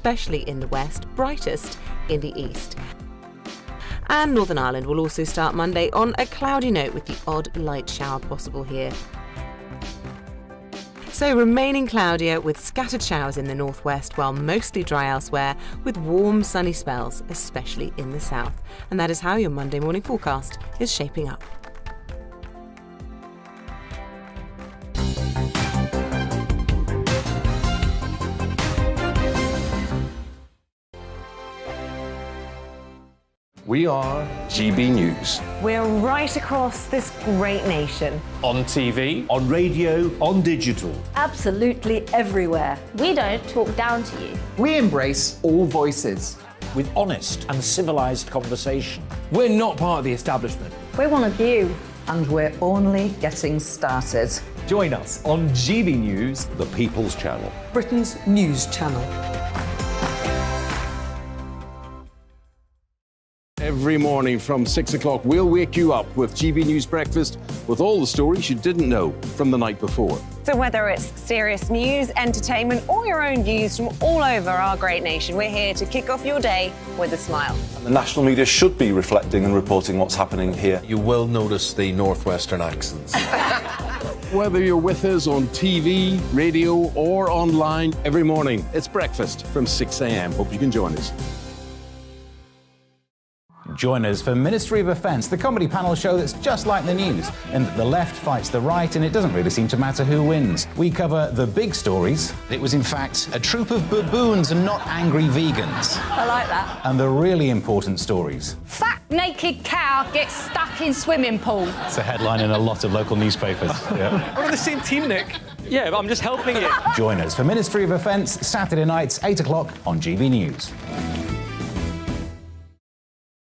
especially in the west, brightest in the east. And Northern Ireland will also start Monday on a cloudy note with the odd light shower possible here. So remaining cloudier with scattered showers in the northwest, while mostly dry elsewhere with warm sunny spells, especially in the south. And that is how your Monday morning forecast is shaping up. We are GB News. We're right across this great nation. On TV, on radio, on digital. Absolutely everywhere. We don't talk down to you. We embrace all voices. With honest and civilised conversation. We're not part of the establishment. We're one of you. And we're only getting started. Join us on GB News, The People's Channel. Britain's news channel. every morning from 6 o'clock, we'll wake you up with GB News Breakfast with all the stories you didn't know from the night before. So whether it's serious news, entertainment, or your own views from all over our great nation, we're here to kick off your day with a smile. The national media should be reflecting and reporting what's happening here. You will notice the northwestern accents. Whether you're with us on TV, radio, or online, every morning, it's breakfast from 6 a.m. Hope you can join us. Join us for Ministry of Offence, the comedy panel show that's just like the news, in that the left fights the right and it doesn't really seem to matter who wins. We cover the big stories. It was in fact a troop of baboons and not angry vegans. I like that. And the really important stories. Fat naked cow gets stuck in swimming pool. It's a headline in a lot of local newspapers. Yeah. We're on the same team, Nick. Yeah, but I'm just helping you. Join us for Ministry of Offence, Saturday nights, 8 o'clock on GB News.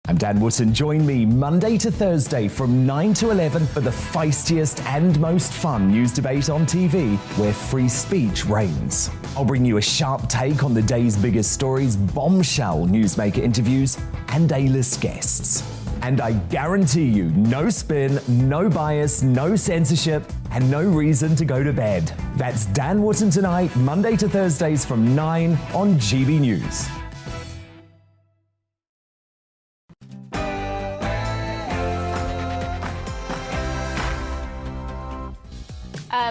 I'm Dan Wootton. Join me Monday to Thursday from 9 to 11 for the feistiest and most fun news debate on TV, where free speech reigns. I'll bring you a sharp take on the day's biggest stories, bombshell newsmaker interviews, and A-list guests. And I guarantee you, no spin, no bias, no censorship, and no reason to go to bed. That's Dan Wootton tonight, Monday to Thursdays from 9 on GB News.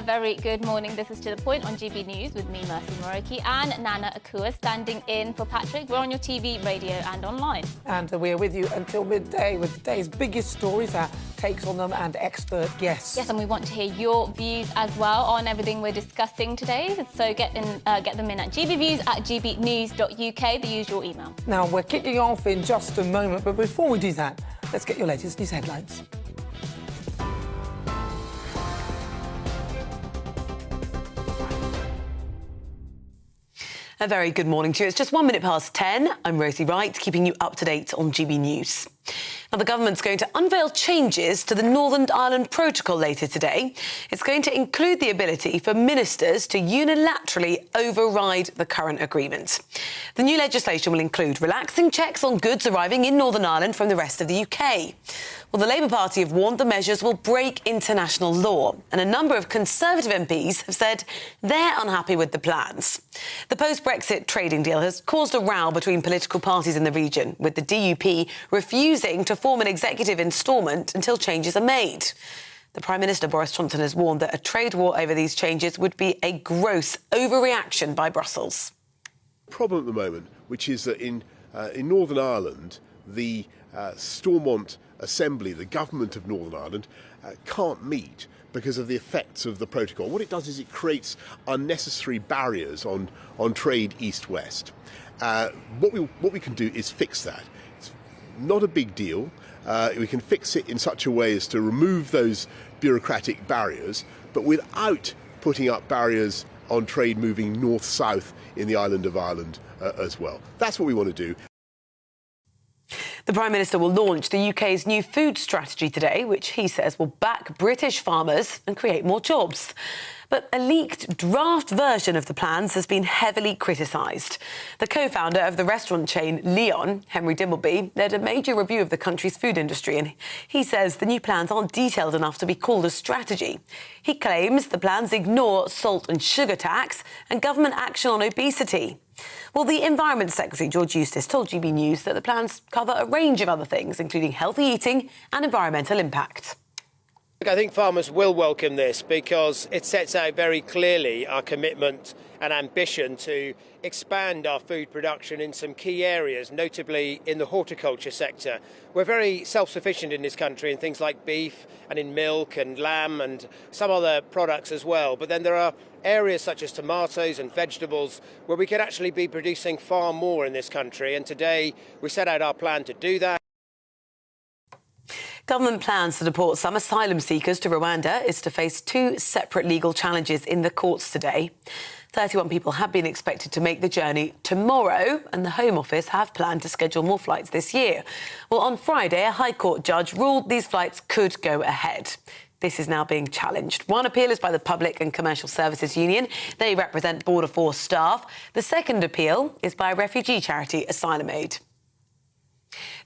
Very good morning. This is To The Point on GB News with me, Mercy Moroki, and Nana Akua standing in for Patrick. We're on your TV, radio and online. And we're with you until midday with today's biggest stories, our takes on them and expert guests. Yes, and we want to hear your views as well on everything we're discussing today. So get them in at gbviews@gbnews.uk, the usual email. Now, we're kicking off in just a moment, but before we do that, let's get your latest news headlines. A very good morning to you. It's just 1 minute past 10. I'm Rosie Wright, keeping you up to date on GB News. Now, the government's going to unveil changes to the Northern Ireland Protocol later today. It's going to include the ability for ministers to unilaterally override the current agreement. The new legislation will include relaxing checks on goods arriving in Northern Ireland from the rest of the UK. Well, the Labour Party have warned the measures will break international law, and a number of Conservative MPs have said they're unhappy with the plans. The post-Brexit trading deal has caused a row between political parties in the region, with the DUP refusing to form an executive instalment until changes are made. The Prime Minister, Boris Johnson, has warned that a trade war over these changes would be a gross overreaction by Brussels. The problem at the moment, which is that in Northern Ireland, the Stormont Assembly, the government of Northern Ireland, can't meet because of the effects of the protocol. What it does is it creates unnecessary barriers on trade east-west. What we can do is fix that. It's not a big deal. We can fix it in such a way as to remove those bureaucratic barriers, but without putting up barriers on trade moving north-south in the island of Ireland as well. That's what we want to do. The Prime Minister will launch the UK's new food strategy today, which he says will back British farmers and create more jobs. But a leaked draft version of the plans has been heavily criticised. The co-founder of the restaurant chain Leon, Henry Dimbleby, led a major review of the country's food industry, and he says the new plans aren't detailed enough to be called a strategy. He claims the plans ignore salt and sugar tax and government action on obesity. Well, the Environment Secretary, George Eustice, told GB News that the plans cover a range of other things, including healthy eating and environmental impact. I think farmers will welcome this because it sets out very clearly our commitment and ambition to expand our food production in some key areas, notably in the horticulture sector. We're very self-sufficient in this country in things like beef and in milk and lamb and some other products as well. But then there are areas such as tomatoes and vegetables where we could actually be producing far more in this country. And today we set out our plan to do that. Government plans to deport some asylum seekers to Rwanda is to face two separate legal challenges in the courts today. 31 people have been expected to make the journey tomorrow, and the Home Office have planned to schedule more flights this year. Well, on Friday, a High Court judge ruled these flights could go ahead. This is now being challenged. One appeal is by the Public and Commercial Services Union. They represent Border Force staff. The second appeal is by refugee charity Asylum Aid.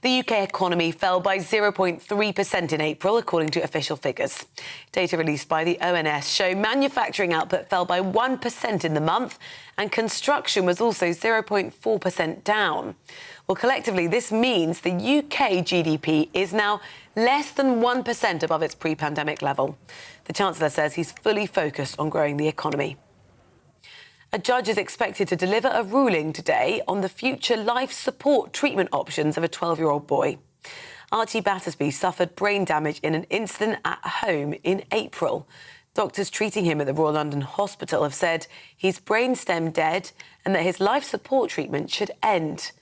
The UK economy fell by 0.3% in April, according to official figures. Data released by the ONS show manufacturing output fell by 1% in the month, and construction was also 0.4% down. Well, collectively, this means the UK GDP is now less than 1% above its pre-pandemic level. The Chancellor says he's fully focused on growing the economy. A judge is expected to deliver a ruling today on the future life support treatment options of a 12-year-old boy. Archie Battersby suffered brain damage in an incident at home in April. Doctors treating him at the Royal London Hospital have said he's brainstem dead and that his life support treatment should end.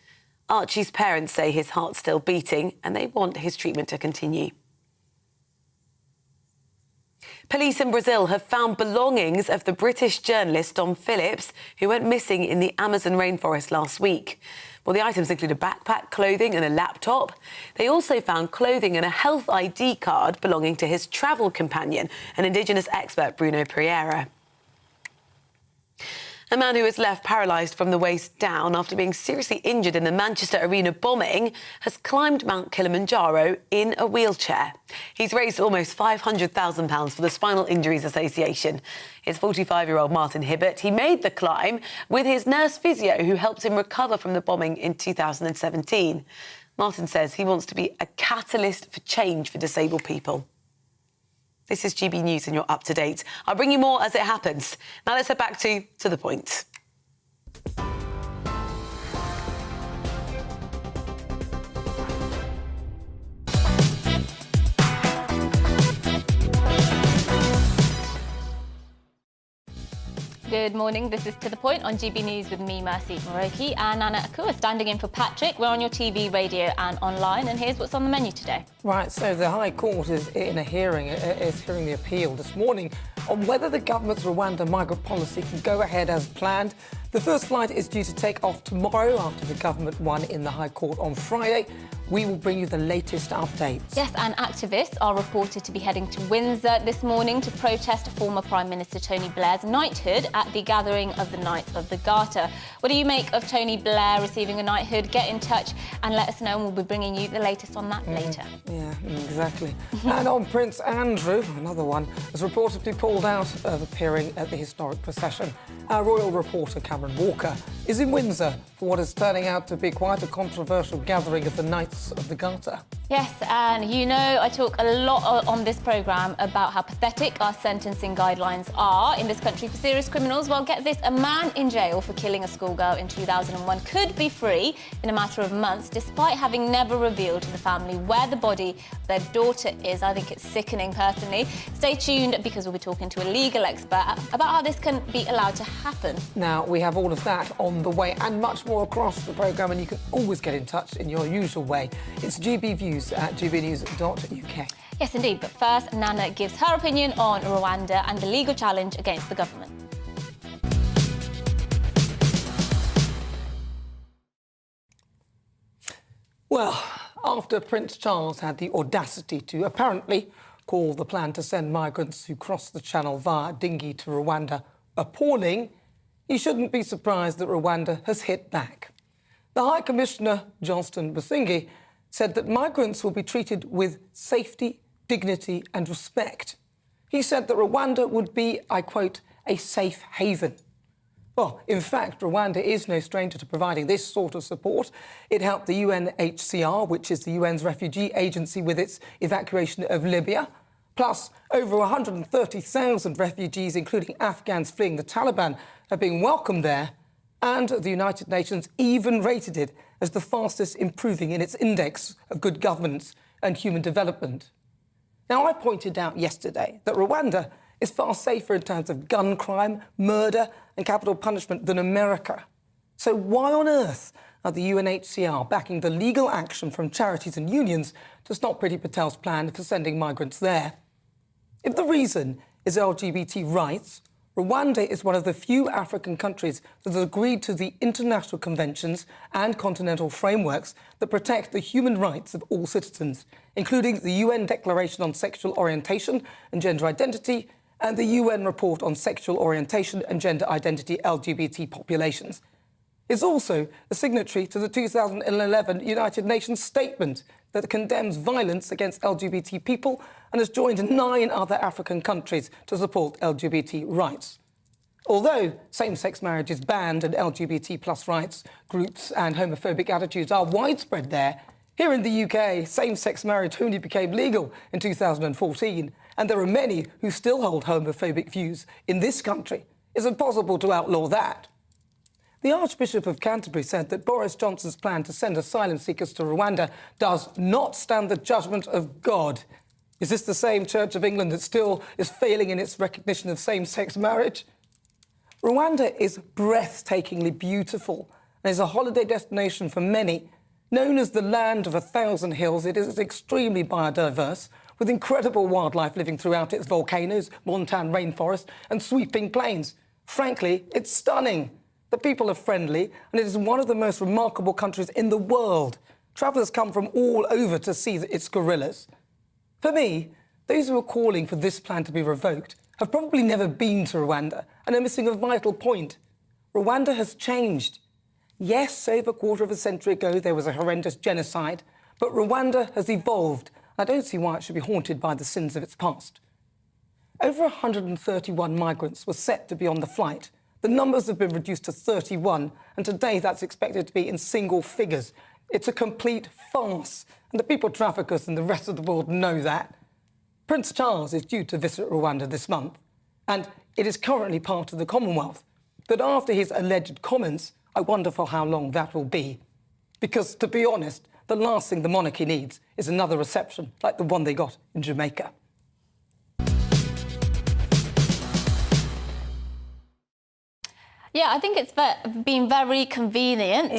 Archie's parents say his heart's still beating and they want his treatment to continue. Police in Brazil have found belongings of the British journalist Dom Phillips, who went missing in the Amazon rainforest last week. Well, the items include a backpack, clothing and a laptop. They also found clothing and a health ID card belonging to his travel companion, an Indigenous expert, Bruno Pereira. A man who was left paralysed from the waist down after being seriously injured in the Manchester Arena bombing has climbed Mount Kilimanjaro in a wheelchair. He's raised almost £500,000 for the Spinal Injuries Association. It's 45-year-old Martin Hibbert. He made the climb with his nurse physio who helped him recover from the bombing in 2017. Martin says he wants to be a catalyst for change for disabled people. This is GB News and you're up to date. I'll bring you more as it happens. Now let's head back to the point. Good morning, this is To The Point on GB News with me, Mercy Moroki, and Nana Akua standing in for Patrick. We're on your TV, radio and online, and here's what's on the menu today. Right, so the High Court is in a hearing, is hearing the appeal this morning on whether the government's Rwanda migrant policy can go ahead as planned. The first flight is due to take off tomorrow after the government won in the High Court on Friday. We will bring you the latest updates. Yes, and activists are reported to be heading to Windsor this morning to protest former Prime Minister Tony Blair's knighthood at the gathering of the Knights of the Garter. What do you make of Tony Blair receiving a knighthood? Get in touch and let us know, and we'll be bringing you the latest on that later. Yeah, exactly. And on Prince Andrew, another one, has reportedly pulled out of appearing at the historic procession. Our royal reporter Cameron Walker is in Windsor for what is turning out to be quite a controversial gathering of the Knights of the Garter. Yes, and you know I talk a lot on this programme about how pathetic our sentencing guidelines are in this country for serious criminals. Well, get this, a man in jail for killing a schoolgirl in 2001 could be free in a matter of months, despite having never revealed to the family where the body of their daughter is. I think it's sickening, personally. Stay tuned, because we'll be talking to a legal expert about how this can be allowed to happen. Now, we have all of that on the way and much more across the programme, and you can always get in touch in your usual way. It's GBViews at gbnews.uk. Yes, indeed. But first, Nana gives her opinion on Rwanda and the legal challenge against the government. Well, after Prince Charles had the audacity to apparently call the plan to send migrants who cross the Channel via dinghy to Rwanda appalling, he shouldn't be surprised that Rwanda has hit back. The High Commissioner, Johnston Busingye, said that migrants will be treated with safety, dignity and respect. He said that Rwanda would be, I quote, a safe haven. Well, in fact, Rwanda is no stranger to providing this sort of support. It helped the UNHCR, which is the UN's refugee agency, with its evacuation of Libya. Plus, over 130,000 refugees, including Afghans fleeing the Taliban, have been welcomed there. And the United Nations even rated it as the fastest improving in its index of good governance and human development. Now, I pointed out yesterday that Rwanda is far safer in terms of gun crime, murder and capital punishment than America. So why on earth are the UNHCR backing the legal action from charities and unions to stop Priti Patel's plan for sending migrants there? If the reason is LGBT rights, Rwanda is one of the few African countries that has agreed to the international conventions and continental frameworks that protect the human rights of all citizens, including the UN Declaration on Sexual Orientation and Gender Identity and the UN Report on Sexual Orientation and Gender Identity LGBT populations. It's also a signatory to the 2011 United Nations statement that condemns violence against LGBT people and has joined 9 other African countries to support LGBT rights. Although same-sex marriage is banned and LGBT plus rights groups and homophobic attitudes are widespread there, here in the UK, same-sex marriage only became legal in 2014, and there are many who still hold homophobic views in this country. It's impossible to outlaw that. The Archbishop of Canterbury said that Boris Johnson's plan to send asylum seekers to Rwanda does not stand the judgment of God. Is this the same Church of England that still is failing in its recognition of same-sex marriage? Rwanda is breathtakingly beautiful and is a holiday destination for many. Known as the land of 1,000 hills, it is extremely biodiverse, with incredible wildlife living throughout its volcanoes, montane rainforest and sweeping plains. Frankly, it's stunning. The people are friendly, and it is one of the most remarkable countries in the world. Travellers come from all over to see its gorillas. For me, those who are calling for this plan to be revoked have probably never been to Rwanda and are missing a vital point. Rwanda has changed. Yes, over a quarter of a century ago, there was a horrendous genocide, but Rwanda has evolved. I don't see why it should be haunted by the sins of its past. Over 131 migrants were set to be on the flight. The numbers have been reduced to 31, and today that's expected to be in single figures. It's a complete farce, and the people traffickers and the rest of the world know that. Prince Charles is due to visit Rwanda this month, and it is currently part of the Commonwealth. But after his alleged comments, I wonder for how long that will be. Because, to be honest, the last thing the monarchy needs is another reception like the one they got in Jamaica. Yeah, I think it's been very convenient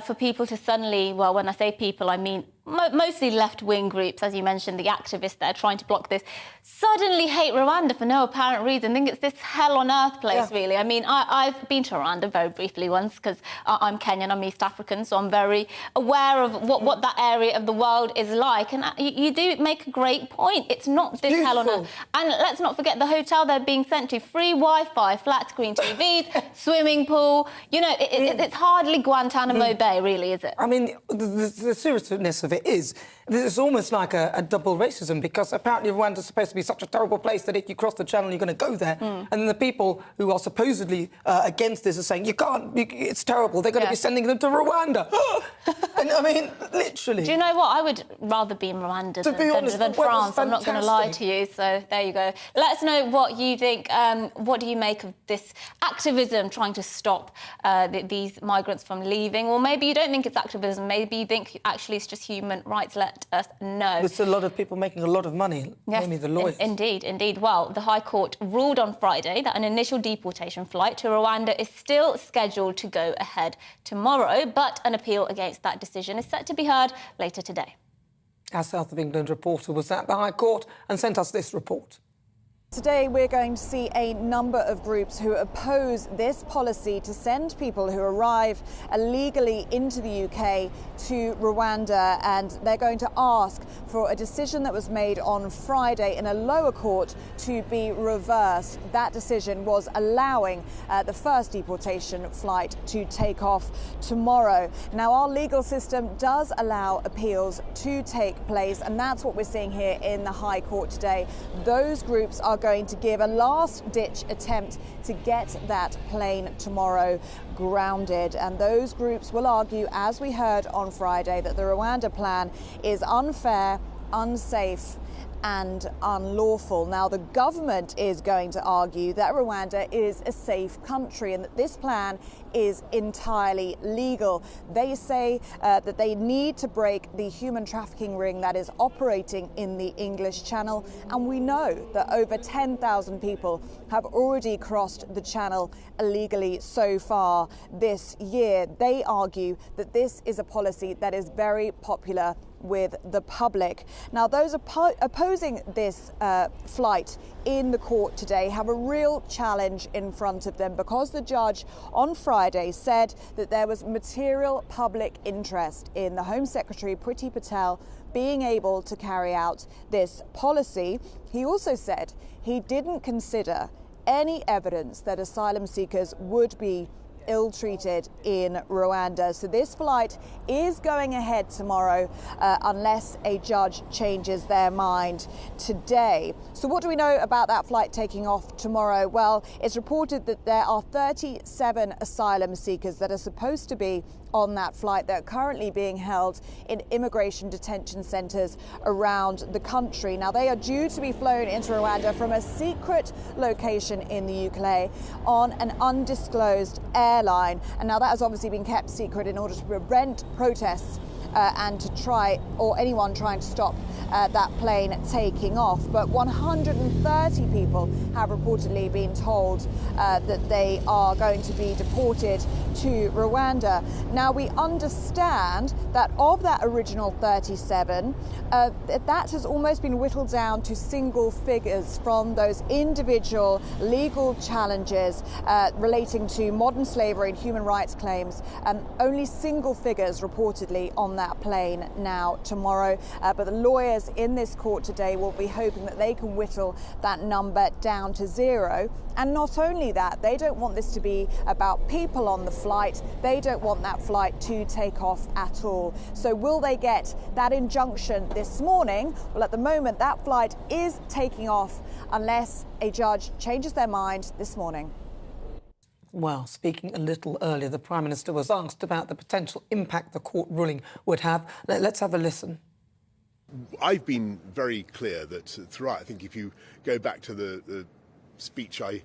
for people to suddenly, well, when I say people, I mean mostly left-wing groups, as you mentioned, the activists that are trying to block this, suddenly hate Rwanda for no apparent reason. I think it's this hell-on-earth place, really. I mean, I've been to Rwanda very briefly once because I'm Kenyan, I'm East African, so I'm very aware of what that area of the world is like. And you do make a great point. It's not this hell-on-earth. And let's not forget the hotel they're being sent to. Free Wi-Fi, flat-screen TVs, swimming pool. You know, it's hardly Guantanamo Bay, really, is it? I mean, the seriousness of it is, it's almost like a double racism, because apparently Rwanda's supposed to be such a terrible place that if you cross the channel, you're going to go there. And then the people who are supposedly against this are saying, you can't, it's terrible, they're going to be sending them to Rwanda. And I mean, literally. Do you know what? I would rather be in Rwanda than France. I'm not going to lie to you, so there you go. Let us know what you think. What do you make of this activism trying to stop these migrants from leaving? Or maybe you don't think it's activism, maybe you think actually it's just human rights. Let us know. There's a lot of people making a lot of money, namely the lawyers. Indeed. Well, the High Court ruled on Friday that an initial deportation flight to Rwanda is still scheduled to go ahead tomorrow, but an appeal against that decision is set to be heard later today. Our South of England reporter was at the High Court and sent us this report. Today we're going to see a number of groups who oppose this policy to send people who arrive illegally into the UK to Rwanda, and they're going to ask for a decision that was made on Friday in a lower court to be reversed. That decision was allowing the first deportation flight to take off tomorrow. Now, our legal system does allow appeals to take place, and that's what we're seeing here in the High Court today. Those groups are going to give a last-ditch attempt to get that plane tomorrow grounded. And those groups will argue, as we heard on Friday, that the Rwanda plan is unfair, unsafe and unlawful. Now, the government is going to argue that Rwanda is a safe country and that this plan is entirely legal. They say that they need to break the human trafficking ring that is operating in the English Channel. And we know that over 10,000 people have already crossed the Channel illegally so far this year. They argue that this is a policy that is very popular with the public. Now, those opposing this flight in the court today have a real challenge in front of them, because the judge on Friday said that there was material public interest in the Home Secretary Priti Patel being able to carry out this policy. He also said he didn't consider any evidence that asylum seekers would be ill-treated in Rwanda. So this flight is going ahead tomorrow unless a judge changes their mind today. So what do we know about that flight taking off tomorrow? Well, it's reported that there are 37 asylum seekers that are supposed to be on that flight that are currently being held in immigration detention centres around the country. Now, they are due to be flown into Rwanda from a secret location in the UK on an undisclosed airline. And now that has obviously been kept secret in order to prevent protests and to try, or anyone trying to stop that plane taking off. But 130 people have reportedly been told that they are going to be deported to Rwanda. Now, we understand that of that original 37, that has almost been whittled down to single figures from those individual legal challenges relating to modern slavery and human rights claims. Only single figures reportedly on that plane now tomorrow. But the lawyers in this court today will be hoping that they can whittle that number down to zero. And not only that, they don't want this to be about people on the flight. They don't want that flight to take off at all. So will they get that injunction this morning? Well, at the moment, that flight is taking off unless a judge changes their mind this morning. Well, speaking a little earlier, the Prime Minister was asked about the potential impact the court ruling would have. Let's have a listen. I've been very clear that throughout, I think if you go back to the speech I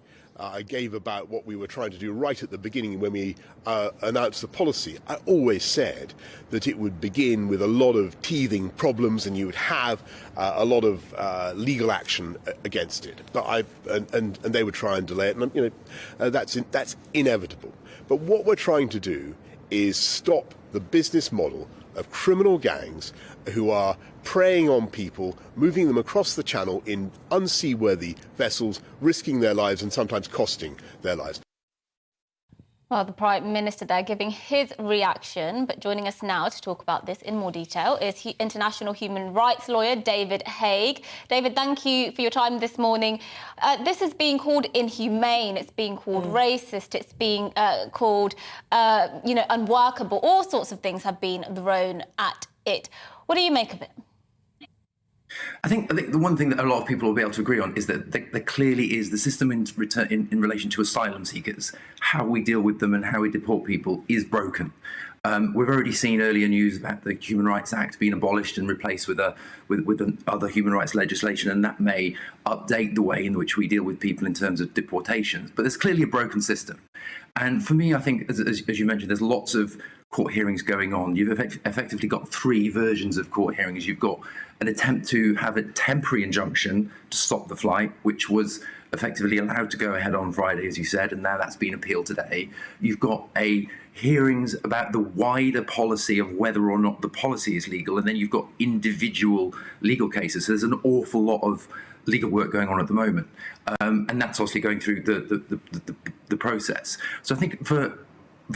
gave about what we were trying to do right at the beginning when we announced the policy, I always said that it would begin with a lot of teething problems and you would have a lot of legal action against it. But and they would try and delay it, and that's inevitable. But what we're trying to do is stop the business model of criminal gangs who are preying on people, moving them across the Channel in unseaworthy vessels, risking their lives and sometimes costing their lives. Well, the Prime Minister there giving his reaction, but joining us now to talk about this in more detail is international human rights lawyer David Haig. David, thank you for your time this morning. This is being called inhumane, it's being called racist, it's being called, unworkable. All sorts of things have been thrown at it. What do you make of it? I think the one thing that a lot of people will be able to agree on is that there clearly is the system in relation to asylum seekers, how we deal with them and how we deport people is broken. We've already seen earlier news about the Human Rights Act being abolished and replaced with other human rights legislation, and that may update the way in which we deal with people in terms of deportations. But there's clearly a broken system. And for me, I think, as you mentioned, there's lots of court hearings going on. You've effectively got three versions of court hearings. You've got an attempt to have a temporary injunction to stop the flight, which was effectively allowed to go ahead on Friday, as you said, and now that's been appealed today. You've got hearings about the wider policy of whether or not the policy is legal, and then you've got individual legal cases. So there's an awful lot of legal work going on at the moment, and that's obviously going through the process. So I think for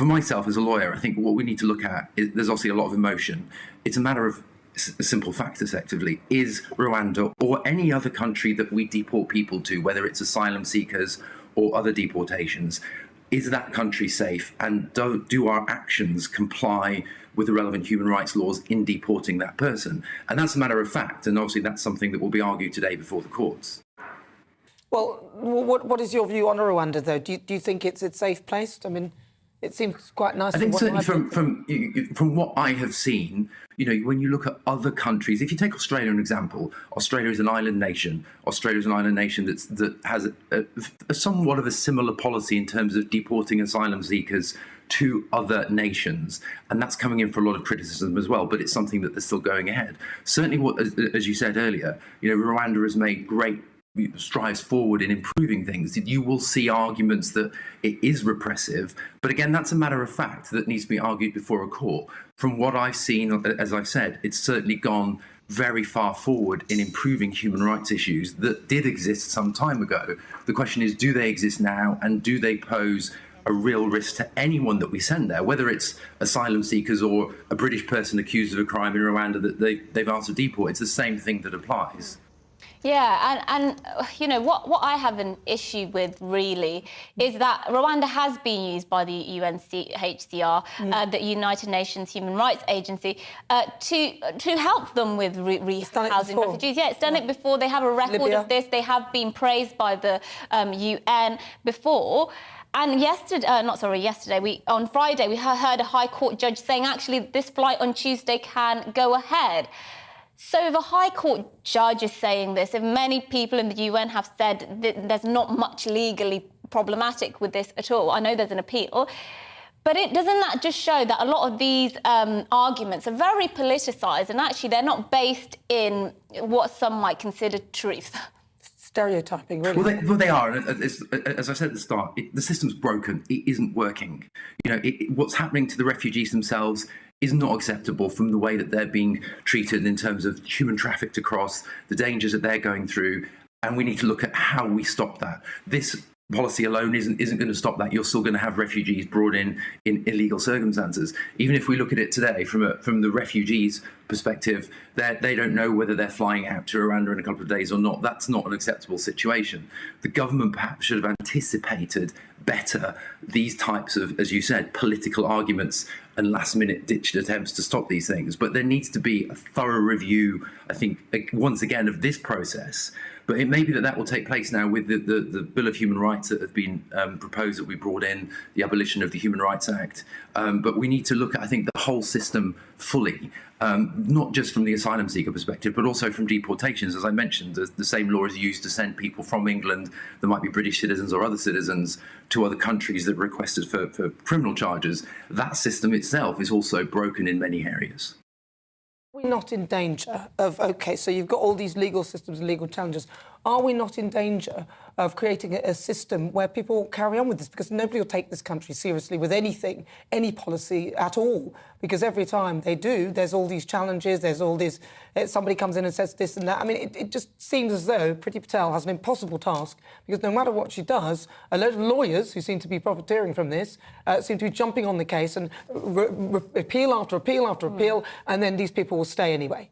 myself as a lawyer, I think what we need to look at is there's obviously a lot of emotion. It's a matter of simple facts, effectively. Is Rwanda or any other country that we deport people to, whether it's asylum seekers or other deportations, is that country safe? And do our actions comply with the relevant human rights laws in deporting that person? And that's a matter of fact. And obviously that's something that will be argued today before the courts. Well, what is your view on Rwanda, though? Do you think it's safe placed? I mean, it seems quite nice. I think certainly from what I have seen, you know, when you look at other countries, if you take Australia an example, Australia is an island nation. Australia is an island nation that has a somewhat of a similar policy in terms of deporting asylum seekers to other nations, and that's coming in for a lot of criticism as well, but it's something that is still going ahead. Certainly, as you said earlier, you know, Rwanda has made great strides forward in improving things. You will see arguments that it is repressive, but again, that's a matter of fact that needs to be argued before a court. From what I've seen, as I've said, it's certainly gone very far forward in improving human rights issues that did exist some time ago. The question is, do they exist now, and do they pose a real risk to anyone that we send there, whether it's asylum seekers or a British person accused of a crime in Rwanda that they've asked to deport? It's the same thing that applies. Yeah, and you know, what I have an issue with, really, is that Rwanda has been used by the UNHCR, the United Nations Human Rights Agency, to help them with rehousing refugees. Yeah, it's done it before. They have a record of this. They have been praised by the UN before. And on Friday, we heard a High Court judge saying, actually, this flight on Tuesday can go ahead. So if a High Court judge is saying this, if many people in the UN have said that there's not much legally problematic with this at all, I know there's an appeal, but doesn't that just show that a lot of these arguments are very politicised, and actually they're not based in what some might consider truth? Stereotyping, really. Well, they are. As I said at the start, the system's broken. It isn't working. You know, what's happening to the refugees themselves is not acceptable from the way that they're being treated in terms of human trafficked across, the dangers that they're going through, and we need to look at how we stop that. This policy alone isn't going to stop that. You're still going to have refugees brought in illegal circumstances. Even if we look at it today from the refugees' perspective, they don't know whether they're flying out to Rwanda in a couple of days or not. That's not an acceptable situation. The government perhaps should have anticipated better these types of, as you said, political arguments and last-minute ditched attempts to stop these things. But there needs to be a thorough review, I think, once again, of this process. But it may be that will take place now with the Bill of Human Rights that have been proposed, that we brought in, the abolition of the Human Rights Act. But we need to look at, I think, the whole system fully, not just from the asylum seeker perspective, but also from deportations. As I mentioned, the same law is used to send people from England, that might be British citizens or other citizens, to other countries that requested for criminal charges. That system itself is also broken in many areas. Are we not in danger of, OK, so you've got all these legal systems and legal challenges. Are we not in danger of creating a system where people carry on with this? Because nobody will take this country seriously with anything, any policy at all. Because every time they do, there's all these challenges, there's all this, somebody comes in and says this and that. I mean, it just seems as though Priti Patel has an impossible task, because no matter what she does, a load of lawyers who seem to be profiteering from this seem to be jumping on the case and appeal after appeal after appeal, and then these people will stay anyway.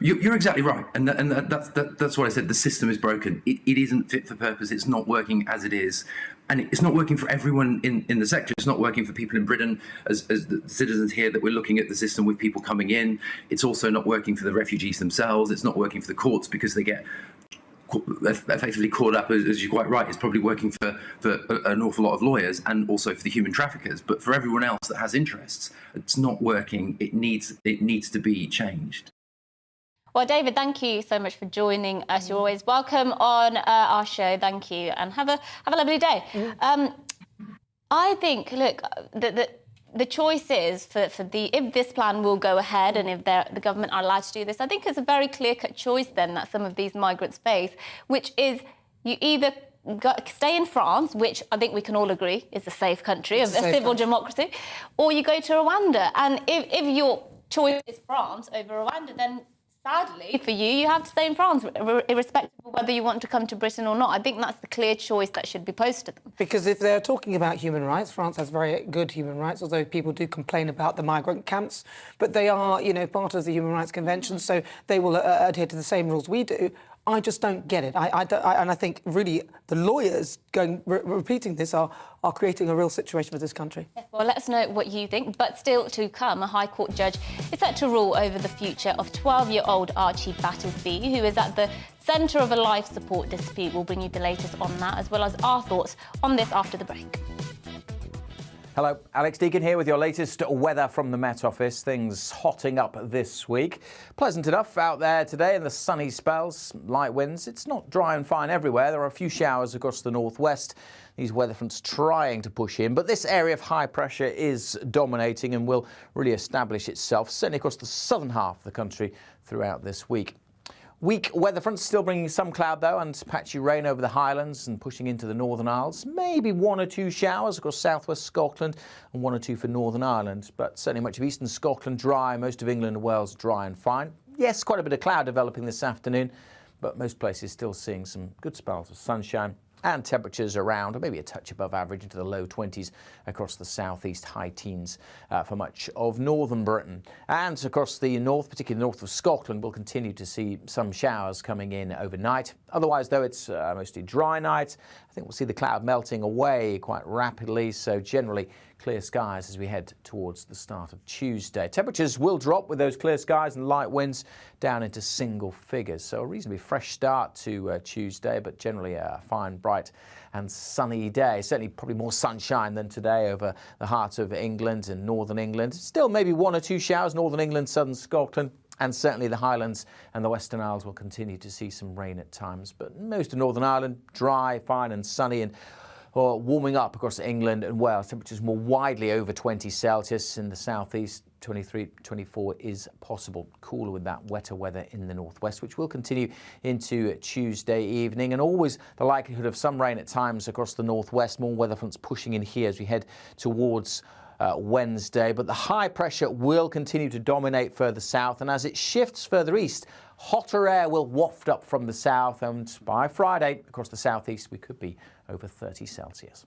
You're exactly right, and that's what I said. The system is broken. It isn't fit for purpose. It's not working as it is, and it's not working for everyone in the sector. It's not working for people in Britain as the citizens here that we're looking at the system with people coming in. It's also not working for the refugees themselves. It's not working for the courts because they get effectively caught up, as you're quite right. It's probably working for an awful lot of lawyers and also for the human traffickers. But for everyone else that has interests, it's not working. It needs to be changed. Well, David, thank you so much for joining us. You're always welcome on our show. Thank you, and have a lovely day. I think, look, the choice is if this plan will go ahead and if the government are allowed to do this. I think it's a very clear-cut choice then that some of these migrants face, which is you either stay in France, which I think we can all agree is a safe country, a civil democracy, or you go to Rwanda. And if your choice is France over Rwanda, then sadly for you have to stay in France, irrespective of whether you want to come to Britain or not. I think that's the clear choice that should be posed to them. Because if they're talking about human rights, France has very good human rights, although people do complain about the migrant camps. But they are, part of the Human Rights Convention, so they will adhere to the same rules we do. I just don't get it. And I think really the lawyers repeating this are creating a real situation for this country. Well, let us know what you think. But still to come, a High Court judge is set to rule over the future of 12-year-old Archie Battersby, who is at the centre of a life support dispute. We'll bring you the latest on that, as well as our thoughts on this after the break. Hello, Alex Deacon here with your latest weather from the Met Office. Things hotting up this week. Pleasant enough out there today in the sunny spells, light winds. It's not dry and fine everywhere. There are a few showers across the northwest. These weather fronts trying to push in, but this area of high pressure is dominating and will really establish itself, certainly across the southern half of the country throughout this week. Weak weather fronts still bringing some cloud, though, and patchy rain over the Highlands and pushing into the Northern Isles. Maybe one or two showers across southwest Scotland and one or two for Northern Ireland. But certainly much of eastern Scotland dry, most of England and Wales dry and fine. Yes, quite a bit of cloud developing this afternoon, but most places still seeing some good spells of sunshine. And temperatures around, or maybe a touch above average, into the low 20s across the southeast, high teens for much of northern Britain. And across the north, particularly north of Scotland, we'll continue to see some showers coming in overnight. Otherwise, though, it's mostly dry nights. I think we'll see the cloud melting away quite rapidly, so generally clear skies as we head towards the start of Tuesday. Temperatures will drop with those clear skies and light winds down into single figures. So a reasonably fresh start to Tuesday, but generally a fine, bright and sunny day. Certainly probably more sunshine than today over the heart of England and northern England. Still maybe one or two showers, northern England, southern Scotland. And certainly the Highlands and the Western Isles will continue to see some rain at times. But most of Northern Ireland, dry, fine and sunny, and warming up across England and Wales. Temperatures more widely over 20 Celsius. In the southeast, 23, 24 is possible. Cooler with that wetter weather in the northwest, which will continue into Tuesday evening. And always the likelihood of some rain at times across the northwest. More weather fronts pushing in here as we head towards Wednesday, but the high pressure will continue to dominate further south, and as it shifts further east, hotter air will waft up from the south, and by Friday across the southeast we could be over 30 Celsius.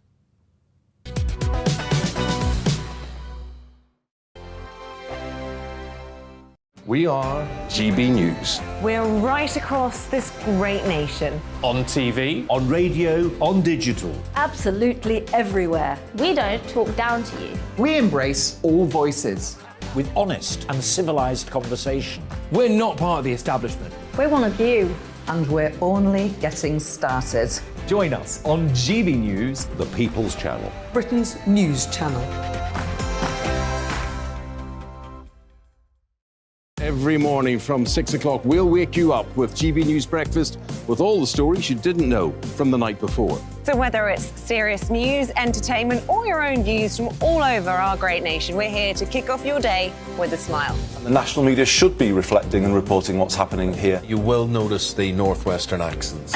We are GB News. We're right across this great nation. On TV, on radio, on digital. Absolutely everywhere. We don't talk down to you. We embrace all voices. With honest and civilised conversation. we're not part of the establishment. We're one of you. And we're only getting started. Join us on GB News, the People's Channel. Britain's news channel. Every morning from 6 o'clock, we'll wake you up with GB News Breakfast with all the stories you didn't know from the night before. So whether it's serious news, entertainment, or your own views from all over our great nation, we're here to kick off your day with a smile. And the national media should be reflecting and reporting what's happening here. You will notice the northwestern accents.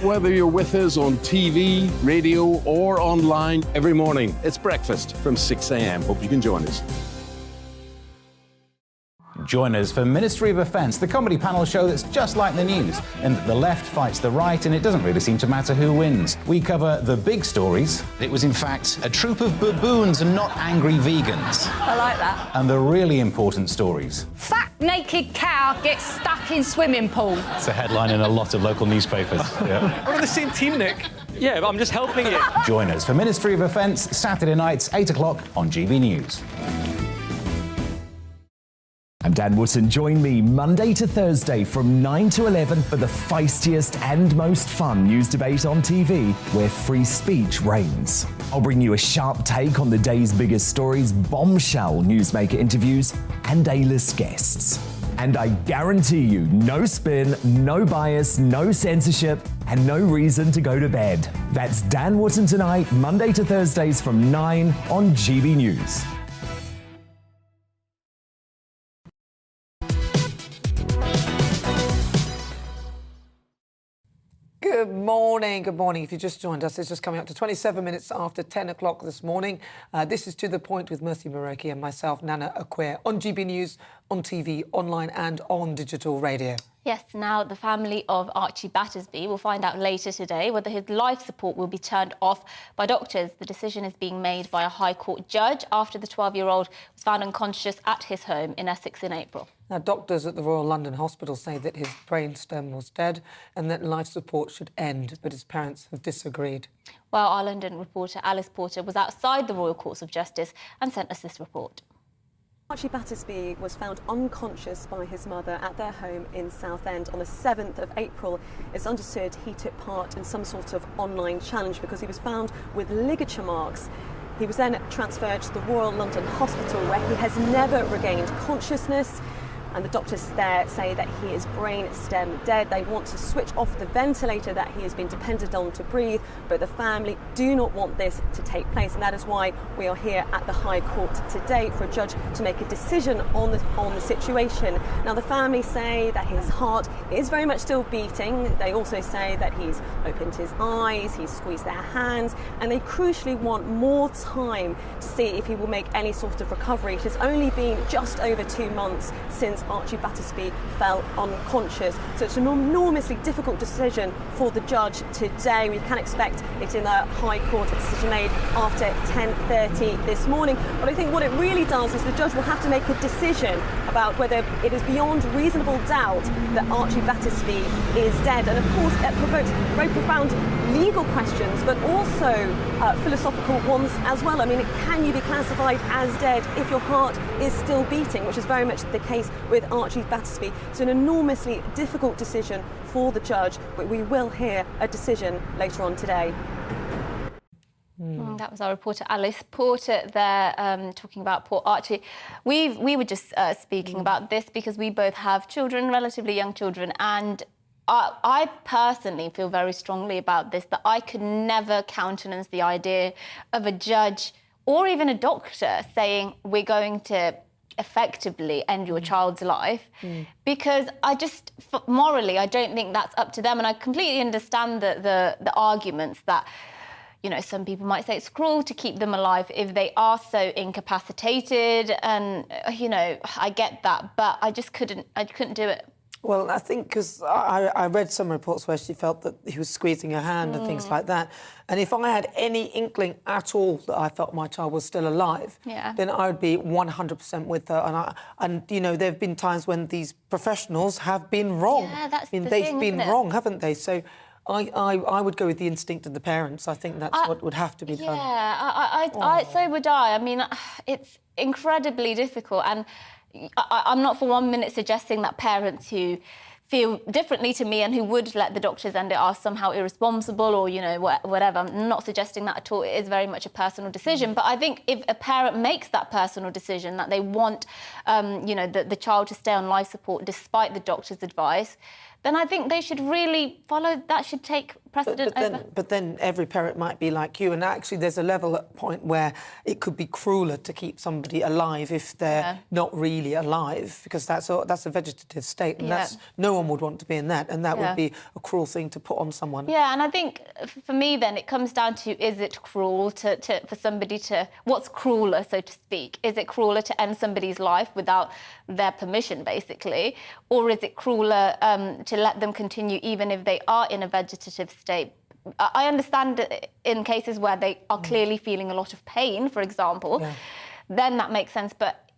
Whether you're with us on TV, radio, or online, every morning, it's breakfast from 6 a.m. Hope you can join us. Join us for Ministry of Defence, the comedy panel show that's just like the news, in that the left fights the right and it doesn't really seem to matter who wins. We cover the big stories. It was in fact a troop of baboons and not angry vegans. I like that. And the really important stories. Fat naked cow gets stuck in swimming pool. It's a headline in a lot of local newspapers. Yeah. We're on the same team, Nick. Yeah, but I'm just helping you. Join us for Ministry of Defence, Saturday nights, 8 o'clock on GB News. I'm Dan Wootton. Join me Monday to Thursday from 9 to 11 for the feistiest and most fun news debate on TV, where free speech reigns. I'll bring you a sharp take on the day's biggest stories, bombshell newsmaker interviews, and A-list guests. And I guarantee you, no spin, no bias, no censorship, and no reason to go to bed. That's Dan Wootton tonight, Monday to Thursdays from 9 on GB News. Good morning, good morning. If you just joined us, it's just coming up to 27 minutes after 10 o'clock this morning. This is To The Point with Mercy Maroki and myself, Nana Akwe, on GB News, on TV, online and on digital radio. Yes, now the family of Archie Battersby will find out later today whether his life support will be turned off by doctors. The decision is being made by a High Court judge after the 12-year-old was found unconscious at his home in Essex in April. Now, doctors at the Royal London Hospital say that his brainstem was dead and that life support should end, but his parents have disagreed. Well, our London reporter Alice Porter was outside the Royal Courts of Justice and sent us this report. Archie Battersby was found unconscious by his mother at their home in Southend on the 7th of April. It's understood he took part in some sort of online challenge because he was found with ligature marks. He was then transferred to the Royal London Hospital where he has never regained consciousness. And the doctors there say that he is brain stem dead. They want to switch off the ventilator that he has been dependent on to breathe, but the family do not want this to take place, and that is why we are here at the High Court today for a judge to make a decision on the situation. Now, the family say that his heart is very much still beating. They also say that he's opened his eyes, he's squeezed their hands, and they crucially want more time to see if he will make any sort of recovery. It has only been just over 2 months since Archie Battersby fell unconscious. So it's an enormously difficult decision for the judge today. We can expect it in the High Court, a decision made after 10:30 this morning. But I think what it really does is the judge will have to make a decision about whether it is beyond reasonable doubt that Archie Battersby is dead. And of course, it provokes very profound legal questions, but also philosophical ones as well. I mean, can you be classified as dead if your heart is still beating, which is very much the case with Archie Battersby. It's an enormously difficult decision for the judge, but we will hear a decision later on today. That was our reporter Alice Porter there talking about poor Archie. We were just speaking about this because we both have children, relatively young children, and I personally feel very strongly about this, that I could never countenance the idea of a judge or even a doctor saying we're going to effectively end your child's life, because morally, I don't think that's up to them. And I completely understand the arguments that, you know, some people might say it's cruel to keep them alive if they are so incapacitated, and, you know, I get that, but I couldn't do it. Well, I think because I read some reports where she felt that he was squeezing her hand and things like that. And if I had any inkling at all that I felt my child was still alive, then I would be 100% with her. And you know, there have been times when these professionals have been wrong. Yeah, that's they've been wrong, haven't they? So I would go with the instinct of the parents. I think that's what would have to be done. Yeah, so would I. I mean, it's incredibly difficult, and I'm not for 1 minute suggesting that parents who feel differently to me and who would let the doctors end it are somehow irresponsible or, you know, whatever. I'm not suggesting that at all. It is very much a personal decision. But I think if a parent makes that personal decision that they want, you know, the child to stay on life support despite the doctor's advice, then I think they should really follow, that should take precedent over. But then every parent might be like you, and actually there's a level at point where it could be crueler to keep somebody alive if they're not really alive, because that's a vegetative state, and that's no one would want to be in that, and that would be a cruel thing to put on someone. Yeah, and I think for me then it comes down to, is it cruel for somebody to, what's crueler, so to speak? Is it crueler to end somebody's life without their permission, basically, or is it crueler to let them continue even if they are in a vegetative state? I understand in cases where they are clearly feeling a lot of pain, for example, then that makes sense, but,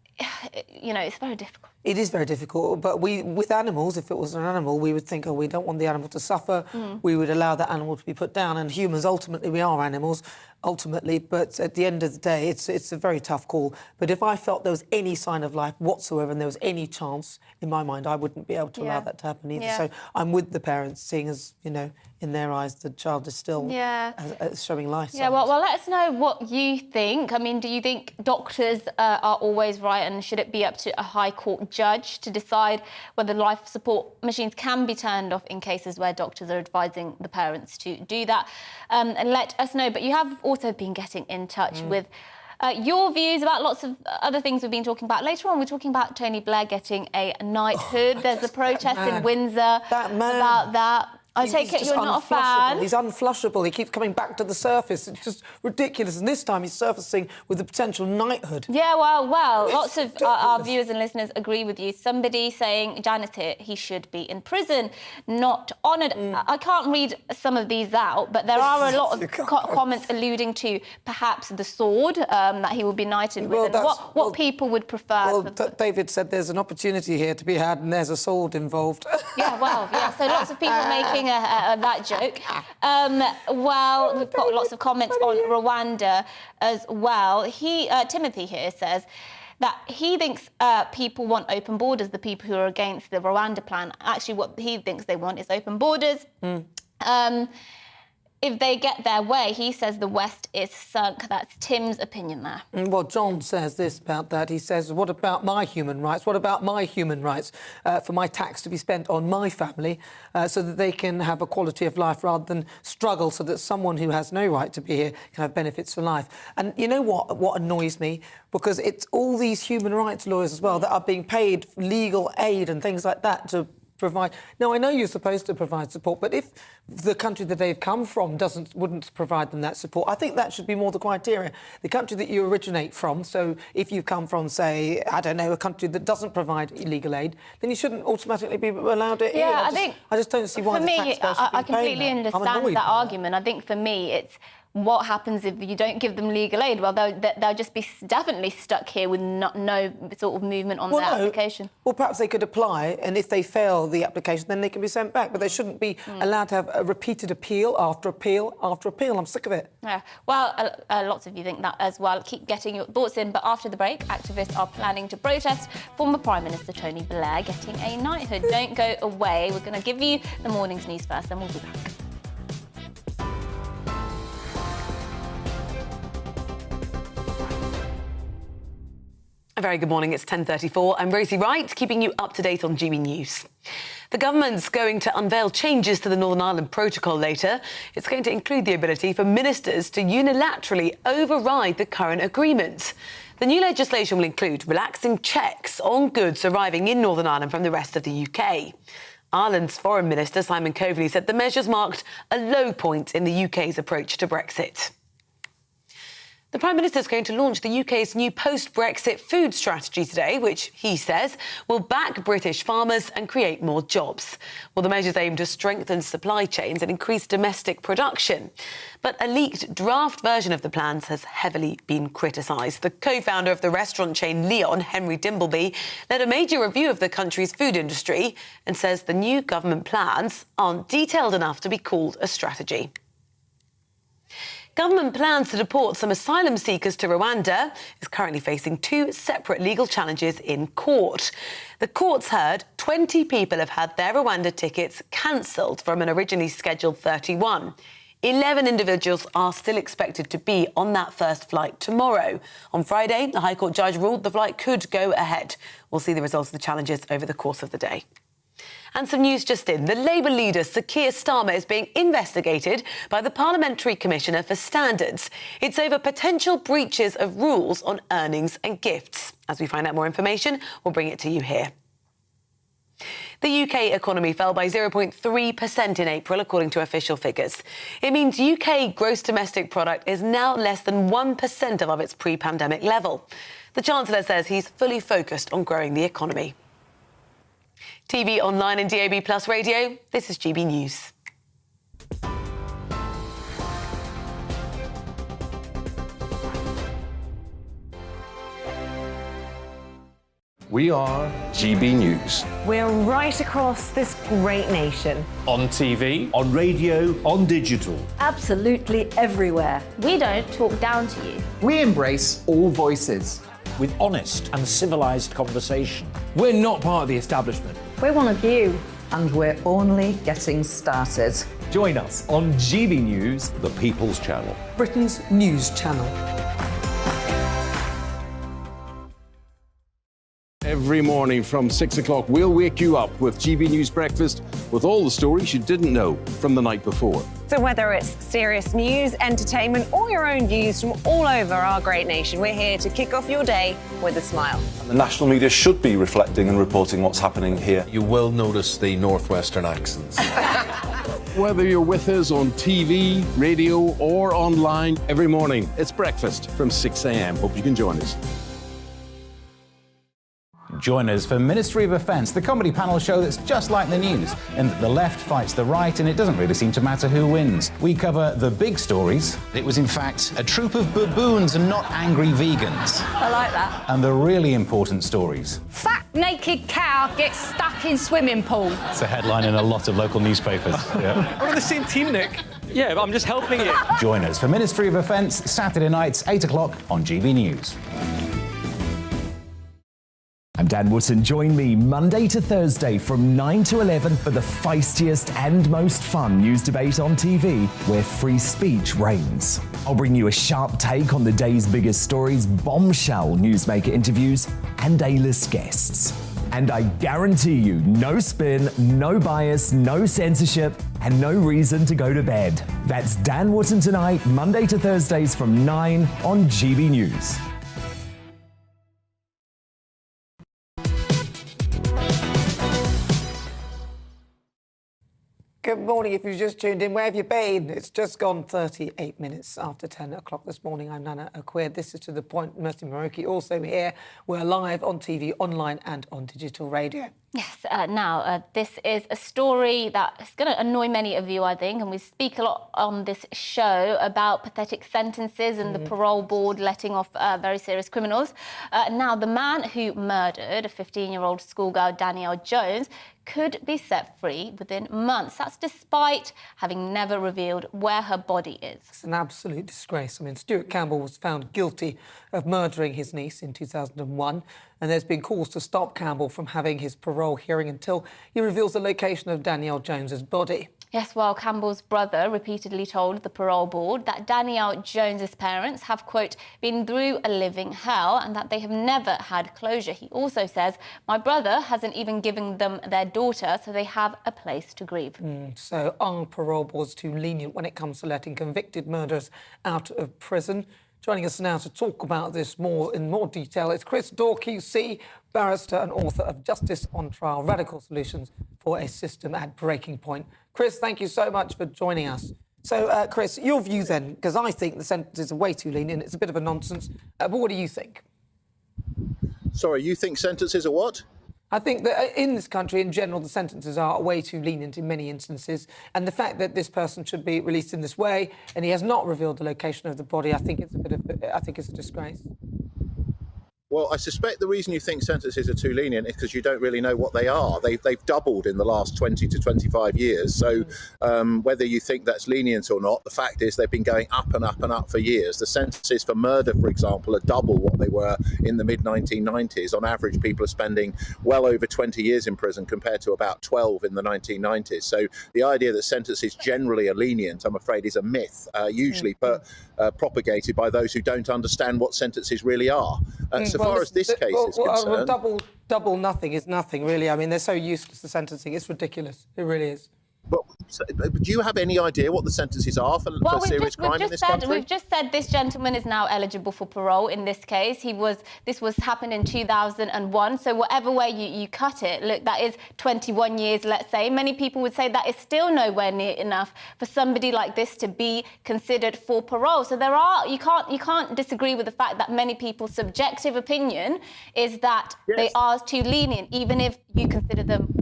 you know, it's very difficult. It is very difficult, but with animals, if it was an animal, we would think, oh, we don't want the animal to suffer, we would allow that animal to be put down, and humans, ultimately, we are animals, ultimately, but at the end of the day, it's a very tough call. But if I felt there was any sign of life whatsoever and there was any chance, in my mind, I wouldn't be able to allow that to happen either. So I'm with the parents, seeing as, you know, in their eyes, the child is still showing life. Yeah, well, let us know what you think. I mean, do you think doctors are always right, and should it be up to a High Court judge to decide whether life support machines can be turned off in cases where doctors are advising the parents to do that? And let us know. But you have also been getting in touch with your views about lots of other things we've been talking about. Later on, we're talking about Tony Blair getting a knighthood. There's a protest in Windsor about that. I take it you're not a fan. He's unflushable. He keeps coming back to the surface. It's just ridiculous. And this time he's surfacing with a potential knighthood. Yeah, well, lots of our viewers and listeners agree with you. Somebody saying, Janice here, he should be in prison, not honoured. I can't read some of these out, but there are a lot of comments alluding to perhaps the sword that he will be knighted with, and what people would prefer. Well, David said there's an opportunity here to be had and there's a sword involved. Yeah, so lots of people making that joke. Well, we've got lots of comments on Rwanda as well. Timothy here says, that he thinks people want open borders, the people who are against the Rwanda plan. Actually, what he thinks they want is open borders. If they get their way, he says the West is sunk. That's Tim's opinion there. Well, John says this about that. He says, what about my human rights? What about my human rights for my tax to be spent on my family so that they can have a quality of life rather than struggle so that someone who has no right to be here can have benefits for life? And you know what annoys me? Because it's all these human rights lawyers as well that are being paid legal aid and things like that to provide. Now, I know you're supposed to provide support, but if the country that they've come from wouldn't provide them that support, I think that should be more the criteria. The country that you originate from, so if you come from, say, I don't know, a country that doesn't provide legal aid, then you shouldn't automatically be allowed it. Yeah, I just don't see why for the me, taxpayers should be I completely paying that. understand that argument. I think for me, it's what happens if you don't give them legal aid? Well, they'll just be definitely stuck here with no sort of movement on their application. Well, perhaps they could apply, and if they fail the application, then they can be sent back. But they shouldn't be allowed to have a repeated appeal after appeal after appeal. I'm sick of it. Yeah, well, lots of you think that as well. Keep getting your thoughts in. But after the break, activists are planning to protest former Prime Minister Tony Blair getting a knighthood. Don't go away. We're going to give you the morning's news first, then we'll be back. A very good morning, it's 10:34. I'm Rosie Wright, keeping you up to date on GB News. The government's going to unveil changes to the Northern Ireland Protocol later. It's going to include the ability for ministers to unilaterally override the current agreement. The new legislation will include relaxing checks on goods arriving in Northern Ireland from the rest of the UK. Ireland's Foreign Minister, Simon Coveney, said the measures marked a low point in the UK's approach to Brexit. The Prime Minister is going to launch the UK's new post-Brexit food strategy today, which he says will back British farmers and create more jobs. Well, the measures aim to strengthen supply chains and increase domestic production. But a leaked draft version of the plans has heavily been criticised. The co-founder of the restaurant chain Leon, Henry Dimbleby, led a major review of the country's food industry and says the new government plans aren't detailed enough to be called a strategy. Government plans to deport some asylum seekers to Rwanda is currently facing two separate legal challenges in court. The court's heard 20 people have had their Rwanda tickets cancelled from an originally scheduled 31. 11 individuals are still expected to be on that first flight tomorrow. On Friday, the High Court judge ruled the flight could go ahead. We'll see the results of the challenges over the course of the day. And some news just in. The Labour leader, Sir Keir Starmer, is being investigated by the Parliamentary Commissioner for Standards. It's over potential breaches of rules on earnings and gifts. As we find out more information, we'll bring it to you here. The UK economy fell by 0.3% in April, according to official figures. It means UK gross domestic product is now less than 1% above its pre-pandemic level. The Chancellor says he's fully focused on growing the economy. TV, online and DAB+ radio, this is GB News. We are GB News. We're right across this great nation. On TV, on radio, on digital. Absolutely everywhere. We don't talk down to you. We embrace all voices. With honest and civilised conversation. we're not part of the establishment. We're one of you. And we're only getting started. Join us on GB News, the People's Channel. Britain's news channel. Every morning from 6 o'clock, we'll wake you up with GB News Breakfast with all the stories you didn't know from the night before. So whether it's serious news, entertainment, or your own views from all over our great nation, we're here to kick off your day with a smile. And the national media should be reflecting and reporting what's happening here. You will notice the northwestern accents. Whether you're with us on TV, radio, or online, every morning, it's breakfast from 6 a.m. Hope you can join us. Join us for Ministry of Offence, the comedy panel show that's just like the news, in that the left fights the right and it doesn't really seem to matter who wins. We cover the big stories. It was in fact a troop of baboons and not angry vegans. I like that. And the really important stories. Fat naked cow gets stuck in swimming pool. It's a headline in a lot of local newspapers. Yeah. We're on the same team, Nick. Yeah, but I'm just helping you. Join us for Ministry of Offence, Saturday nights, 8 o'clock on GB News. I'm Dan Wootton. Join me Monday to Thursday from 9 to 11 for the feistiest and most fun news debate on TV, where free speech reigns. I'll bring you a sharp take on the day's biggest stories, bombshell newsmaker interviews, and A-list guests. And I guarantee you, no spin, no bias, no censorship, and no reason to go to bed. That's Dan Wootton Tonight, Monday to Thursdays from 9 on GB News. Good morning. If you've just tuned in, where have you been? It's just gone 38 minutes after 10 o'clock this morning. I'm Nana Akwir. This is To The Point. Mercy Maruki also here. We're live on TV, online and on digital radio. Yes, this is a story that is going to annoy many of you, I think, and we speak a lot on this show about pathetic sentences and the parole board letting off very serious criminals. Now, the man who murdered a 15-year-old schoolgirl, Danielle Jones, could be set free within months. That's despite having never revealed where her body is. It's an absolute disgrace. I mean, Stuart Campbell was found guilty of murdering his niece in 2001, and there's been calls to stop Campbell from having his parole hearing until he reveals the location of Danielle Jones's body. Yes, well, Campbell's brother repeatedly told the parole board that Danielle Jones's parents have, quote, been through a living hell and that they have never had closure. He also says, my brother hasn't even given them their daughter, so they have a place to grieve. So are parole boards too lenient when it comes to letting convicted murderers out of prison? Joining us now to talk about this in more detail, it's Chris Daw, QC, barrister and author of Justice on Trial, Radical Solutions for a System at Breaking Point. Chris, thank you so much for joining us. So, Chris, your view then, because I think the sentences are way too lenient, it's a bit of a nonsense, but what do you think? Sorry, you think sentences are what? I think that in this country, in general, the sentences are way too lenient in many instances. And the fact that this person should be released in this way and he has not revealed the location of the body, I think it's a disgrace. Well, I suspect the reason you think sentences are too lenient is because you don't really know what they are. They've doubled in the last 20 to 25 years. So whether you think that's lenient or not, the fact is they've been going up and up and up for years. The sentences for murder, for example, are double what they were in the mid-1990s. On average, people are spending well over 20 years in prison compared to about 12 in the 1990s. So the idea that sentences generally are lenient, I'm afraid, is a myth, usually propagated by those who don't understand what sentences really are. So far as this case is concerned... double nothing is nothing, really. I mean, they're so useless, the sentencing. It's ridiculous. It really is. But do you have any idea what the sentences are for serious crime in this country? We've just said this gentleman is now eligible for parole in this case. This happened in 2001, so whatever way you cut it, look, that is 21 years, let's say. Many people would say that is still nowhere near enough for somebody like this to be considered for parole. So you can't disagree with the fact that many people's subjective opinion is that they are too lenient, even if you consider them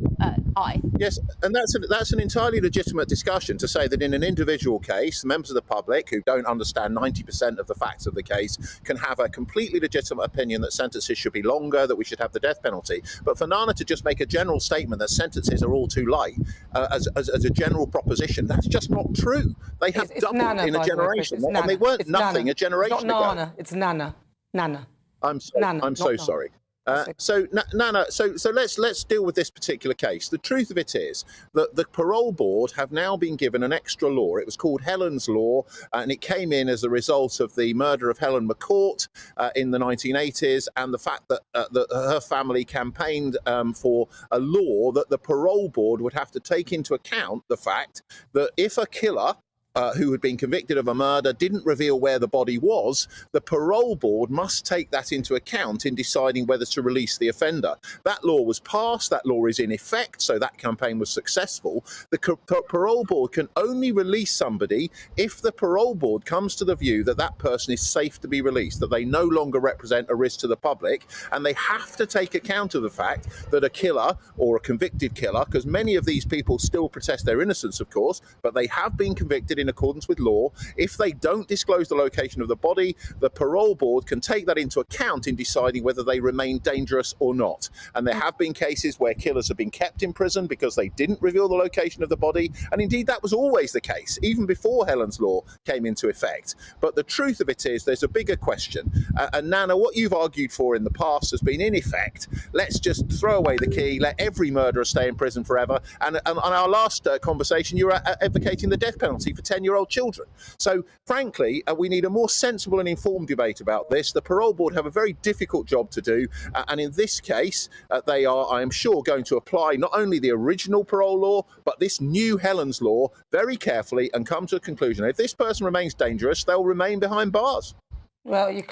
high. Yes, and that's an entirely legitimate discussion to say that in an individual case, members of the public who don't understand 90% of the facts of the case can have a completely legitimate opinion that sentences should be longer, that we should have the death penalty. But for Nana to just make a general statement that sentences are all too light as a general proposition, that's just not true. They have doubled Nana, in a generation, and they weren't nothing a generation ago. It's not Nana, it's Nana. Nana. I'm so sorry. So Nana, so let's deal with this particular case. The truth of it is that the parole board have now been given an extra law. It was called Helen's Law, and it came in as a result of the murder of Helen McCourt in the 1980s, and the fact that her family campaigned for a law that the parole board would have to take into account the fact that if a killer who had been convicted of a murder didn't reveal where the body was, the parole board must take that into account in deciding whether to release the offender. That law was passed, that law is in effect, so that campaign was successful. The parole board can only release somebody if the parole board comes to the view that that person is safe to be released, that they no longer represent a risk to the public, and they have to take account of the fact that a killer or a convicted killer, because many of these people still protest their innocence, of course, but they have been convicted in accordance with law. If they don't disclose the location of the body, the parole board can take that into account in deciding whether they remain dangerous or not. And there have been cases where killers have been kept in prison because they didn't reveal the location of the body. And indeed, that was always the case, even before Helen's Law came into effect. But the truth of it is there's a bigger question. And Nana, what you've argued for in the past has been, in effect, let's just throw away the key, let every murderer stay in prison forever. And on our last conversation, you were advocating the death penalty for 10-year-old children. So, frankly, we need a more sensible and informed debate about this. The parole board have a very difficult job to do. And in this case, they are, I am sure, going to apply not only the original parole law, but this new Helen's Law very carefully and come to a conclusion. If this person remains dangerous, they'll remain behind bars. Well, I've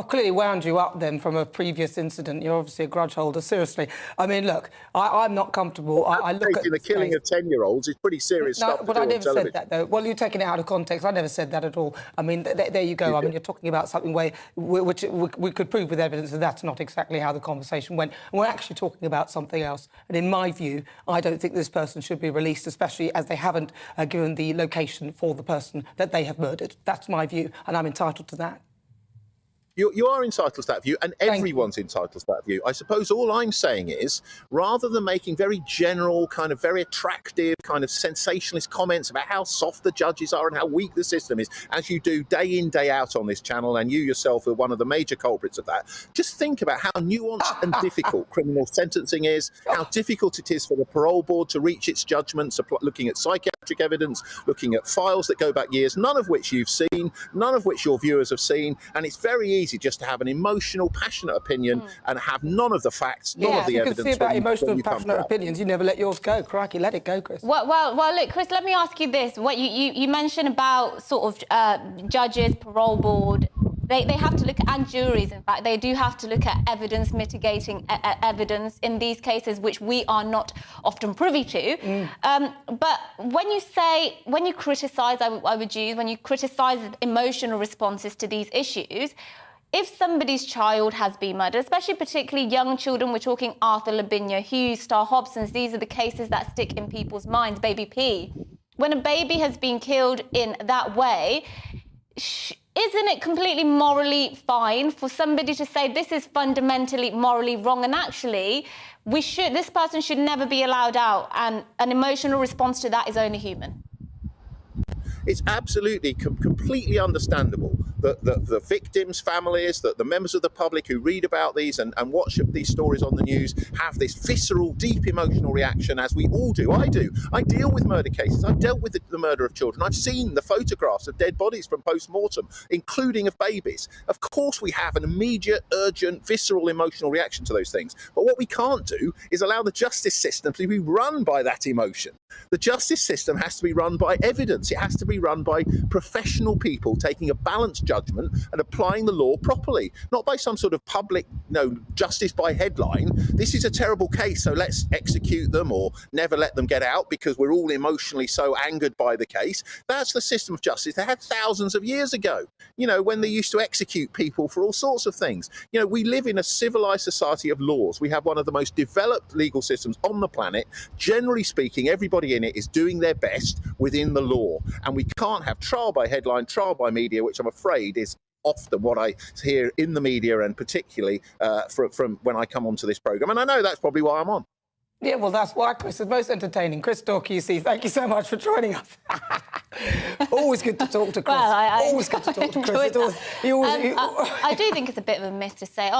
clearly wound you up then from a previous incident. You're obviously a grudge holder. Seriously, I mean, look, I'm not comfortable. I look at the killing of 10-year-olds is pretty serious stuff. But I never said that, though. Well, you're taking it out of context. I never said that at all. I mean, there you go. I mean, you're talking about something which we could prove with evidence that that's not exactly how the conversation went. And we're actually talking about something else. And in my view, I don't think this person should be released, especially as they haven't given the location for the person that they have murdered. That's my view, and I'm entitled to that. You are entitled to that view, and everyone's entitled to that view. I suppose all I'm saying is, rather than making very general, kind of very attractive, kind of sensationalist comments about how soft the judges are and how weak the system is, as you do day in, day out on this channel, and you yourself are one of the major culprits of that, just think about how nuanced and difficult criminal sentencing is, how difficult it is for the parole board to reach its judgments, looking at psychiatric evidence, looking at files that go back years, none of which you've seen, none of which your viewers have seen, and it's very easy just to have an emotional, passionate opinion and have none of the facts, none of the evidence. You can see about emotional, passionate opinions. You never let yours go. Crikey, let it go, Chris. Well, look, Chris, let me ask you this. What you mentioned about sort of judges, parole board. They have to look at, and juries, in fact, they do have to look at evidence, mitigating evidence in these cases, which we are not often privy to. But when you criticise, I would use, when you criticise emotional responses to these issues, if somebody's child has been murdered, especially particularly young children, we're talking Arthur Lavinia, Hughes, Star Hobson's, these are the cases that stick in people's minds, Baby P. When a baby has been killed in that way, isn't it completely morally fine for somebody to say this is fundamentally morally wrong, and actually this person should never be allowed out, and an emotional response to that is only human? It's absolutely completely understandable that the victims' families, that the members of the public who read about these and watch these stories on the news have this visceral, deep emotional reaction, as we all do. I do. I deal with murder cases. I've dealt with the murder of children. I've seen the photographs of dead bodies from post-mortem, including of babies. Of course we have an immediate, urgent, visceral, emotional reaction to those things. But what we can't do is allow the justice system to be run by that emotion. The justice system has to be run by evidence. It has to be run by professional people taking a balanced judgment and applying the law properly, not by some sort of public, justice by headline. This is a terrible case, so let's execute them or never let them get out because we're all emotionally so angered by the case. That's the system of justice they had thousands of years ago, when they used to execute people for all sorts of things. We live in a civilized society of laws. We have one of the most developed legal systems on the planet. Generally speaking, everybody in it is doing their best within the law, and we can't have trial by headline, trial by media, which I'm afraid is often what I hear in the media, and particularly from when I come onto this programme. And I know that's probably why I'm on. Yeah, well, that's why Chris is most entertaining. Chris Dorr, QC, thank you so much for joining us. Always good to talk to Chris. Always good to talk to Chris. I do think it's a bit of a myth to say,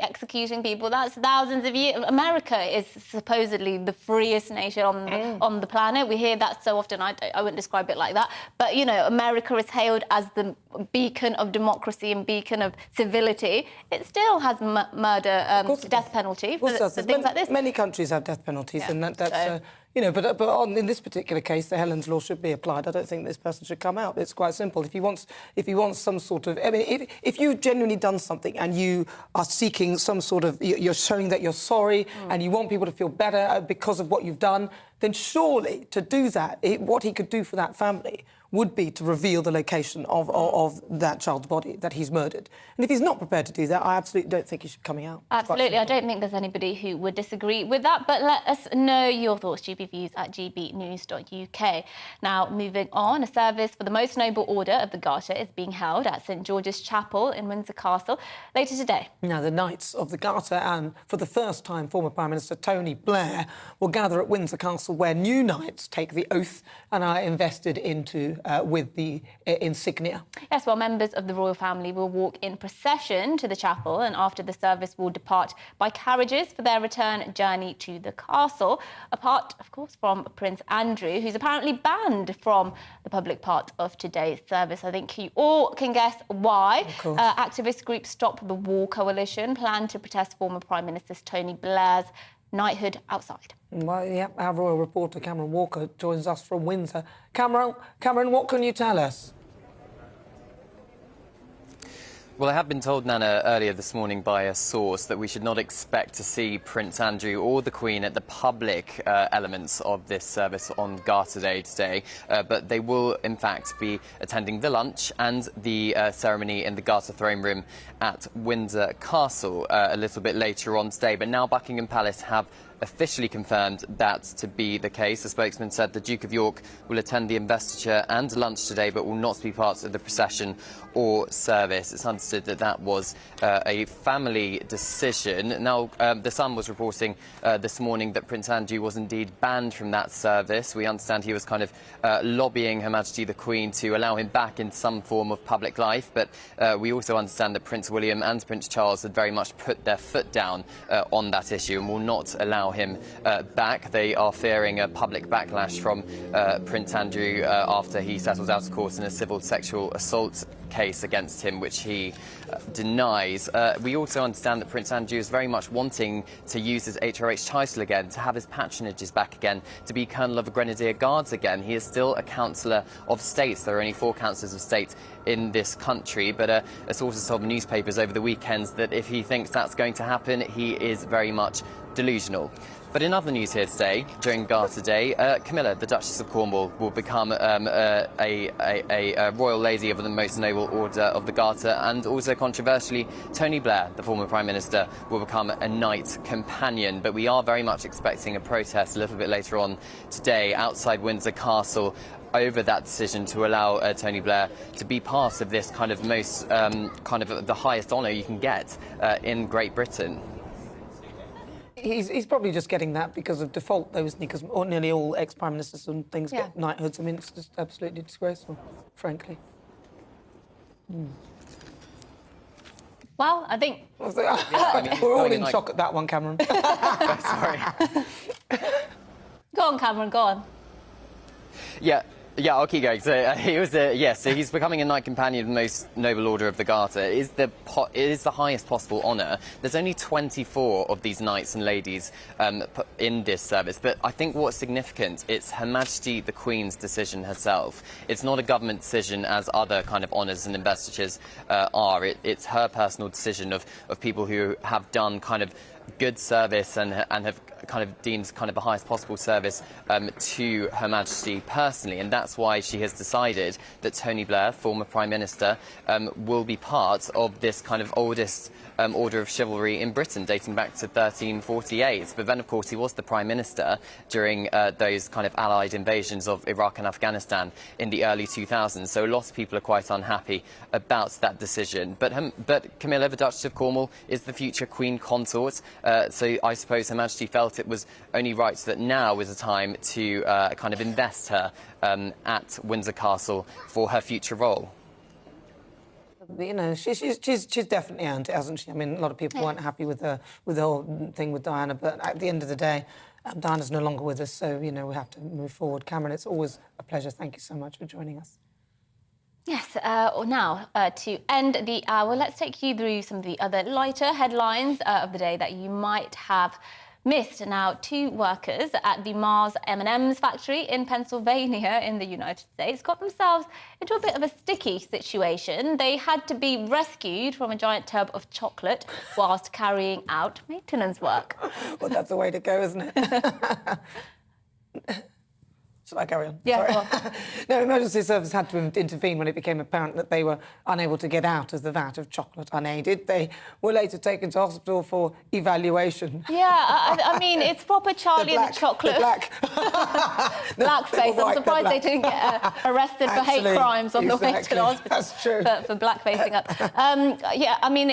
executing people, that's thousands of years. America is supposedly the freest nation on the planet. We hear that so often. I wouldn't describe it like that. But, America is hailed as the beacon of democracy and beacon of civility. It still has murder, death penalty for things like this. Many countries have death penalties, and that's in this particular case, the Helen's Law should be applied. I don't think this person should come out. It's quite simple. If he wants some sort of, if you've genuinely done something and you are seeking some sort of, you're showing that you're sorry and you want people to feel better because of what you've done, then surely to do that, what he could do for that family would be to reveal the location of that child's body that he's murdered. And if he's not prepared to do that, I absolutely don't think he should be coming out. Absolutely. I don't think there's anybody who would disagree with that, but let us know your thoughts, GBviews at gbnews.uk. Now, moving on, a service for the Most Noble Order of the Garter is being held at St George's Chapel in Windsor Castle later today. Now, the Knights of the Garter and, for the first time, former Prime Minister Tony Blair will gather at Windsor Castle, where new knights take the oath and are invested into with the insignia. Yes, well, members of the royal family will walk in procession to the chapel, and after the service will depart by carriages for their return journey to the castle, apart, of course, from Prince Andrew, who's apparently banned from the public part of today's service. I think you all can guess why. Activist group Stop the War Coalition plan to protest former Prime Minister Tony Blair's knighthood outside. Well, yeah, our royal reporter Cameron Walker joins us from Windsor. Cameron, what can you tell us? Well, I have been told, Nana, earlier this morning by a source that we should not expect to see Prince Andrew or the Queen at the public elements of this service on Garter Day today, but they will, in fact, be attending the lunch and the ceremony in the Garter Throne Room at Windsor Castle a little bit later on today. But now Buckingham Palace have officially confirmed that to be the case. The spokesman said the Duke of York will attend the investiture and lunch today, but will not be part of the procession or service. It's understood that that was a family decision. Now, The Sun was reporting this morning that Prince Andrew was indeed banned from that service. We understand he was kind of lobbying Her Majesty the Queen to allow him back in some form of public life, but we also understand that Prince William and Prince Charles had very much put their foot down on that issue and will not allow him back. They are fearing a public backlash from Prince Andrew after he settled out of court in a civil sexual assault case against him, which he denies. We also understand that Prince Andrew is very much wanting to use his HRH title again, to have his patronages back again, to be Colonel of the Grenadier Guards again. He is still a Councillor of State. There are only 4 Councillors of State in this country, but a source has told newspapers over the weekend that if he thinks that's going to happen, he is very much delusional. But in other news here today, during Garter Day, Camilla, the Duchess of Cornwall, will become a royal lady of the Most Noble Order of the Garter, and also controversially, Tony Blair, the former Prime Minister, will become a knight companion. But we are very much expecting a protest a little bit later on today outside Windsor Castle over that decision to allow Tony Blair to be part of this kind of most, kind of the highest honour you can get in Great Britain. He's probably just getting that because of default, though, isn't he? Because nearly all ex-prime ministers and things get knighthoods. I mean, it's just absolutely disgraceful, frankly. Well, I think... We're all in shock at that one, Cameron. Sorry. Go on, Cameron, go on. Yeah, I'll keep going. So he was so he's becoming a knight companion of the Most Noble Order of the Garter. It is the highest possible honour. There's only 24 of these knights and ladies in this service, but I think what's significant, it's Her Majesty the Queen's decision herself. It's not a government decision as other kind of honours and investitures are. It's her personal decision of people who have done kind of good service and have kind of deemed kind of the highest possible service to Her Majesty personally, and that's why she has decided that Tony Blair, former Prime Minister, will be part of this kind of oldest order of chivalry in Britain, dating back to 1348. But then, of course, he was the Prime Minister during those kind of Allied invasions of Iraq and Afghanistan in the early 2000s, so a lot of people are quite unhappy about that decision. But Camilla, the Duchess of Cornwall, is the future Queen Consort, so I suppose Her Majesty felt it was only right that now was the time to kind of invest her at Windsor Castle for her future role. You know, she's definitely earned it, hasn't she? I mean, a lot of people weren't happy with the whole thing with Diana, but at the end of the day, Diana's no longer with us, so, you know, we have to move forward. Cameron, it's always a pleasure. Thank you so much for joining us. Yes, now, to end the hour, let's take you through some of the other lighter headlines of the day that you might have missed. Now, 2 workers at the Mars M&M's factory in Pennsylvania in the United States got themselves into a bit of a sticky situation. They had to be rescued from a giant tub of chocolate whilst carrying out maintenance work. Well, that's the way to go, isn't it? Shall I carry on? Yeah. Sorry. No, emergency service had to intervene when it became apparent that they were unable to get out of the vat of chocolate unaided. They were later taken to hospital for evaluation. Yeah, I mean, it's proper Charlie and the Chocolate. Blackface. I'm surprised they didn't get arrested for hate crimes on the way to the hospital. That's true. For blackfacing up. Yeah, I mean,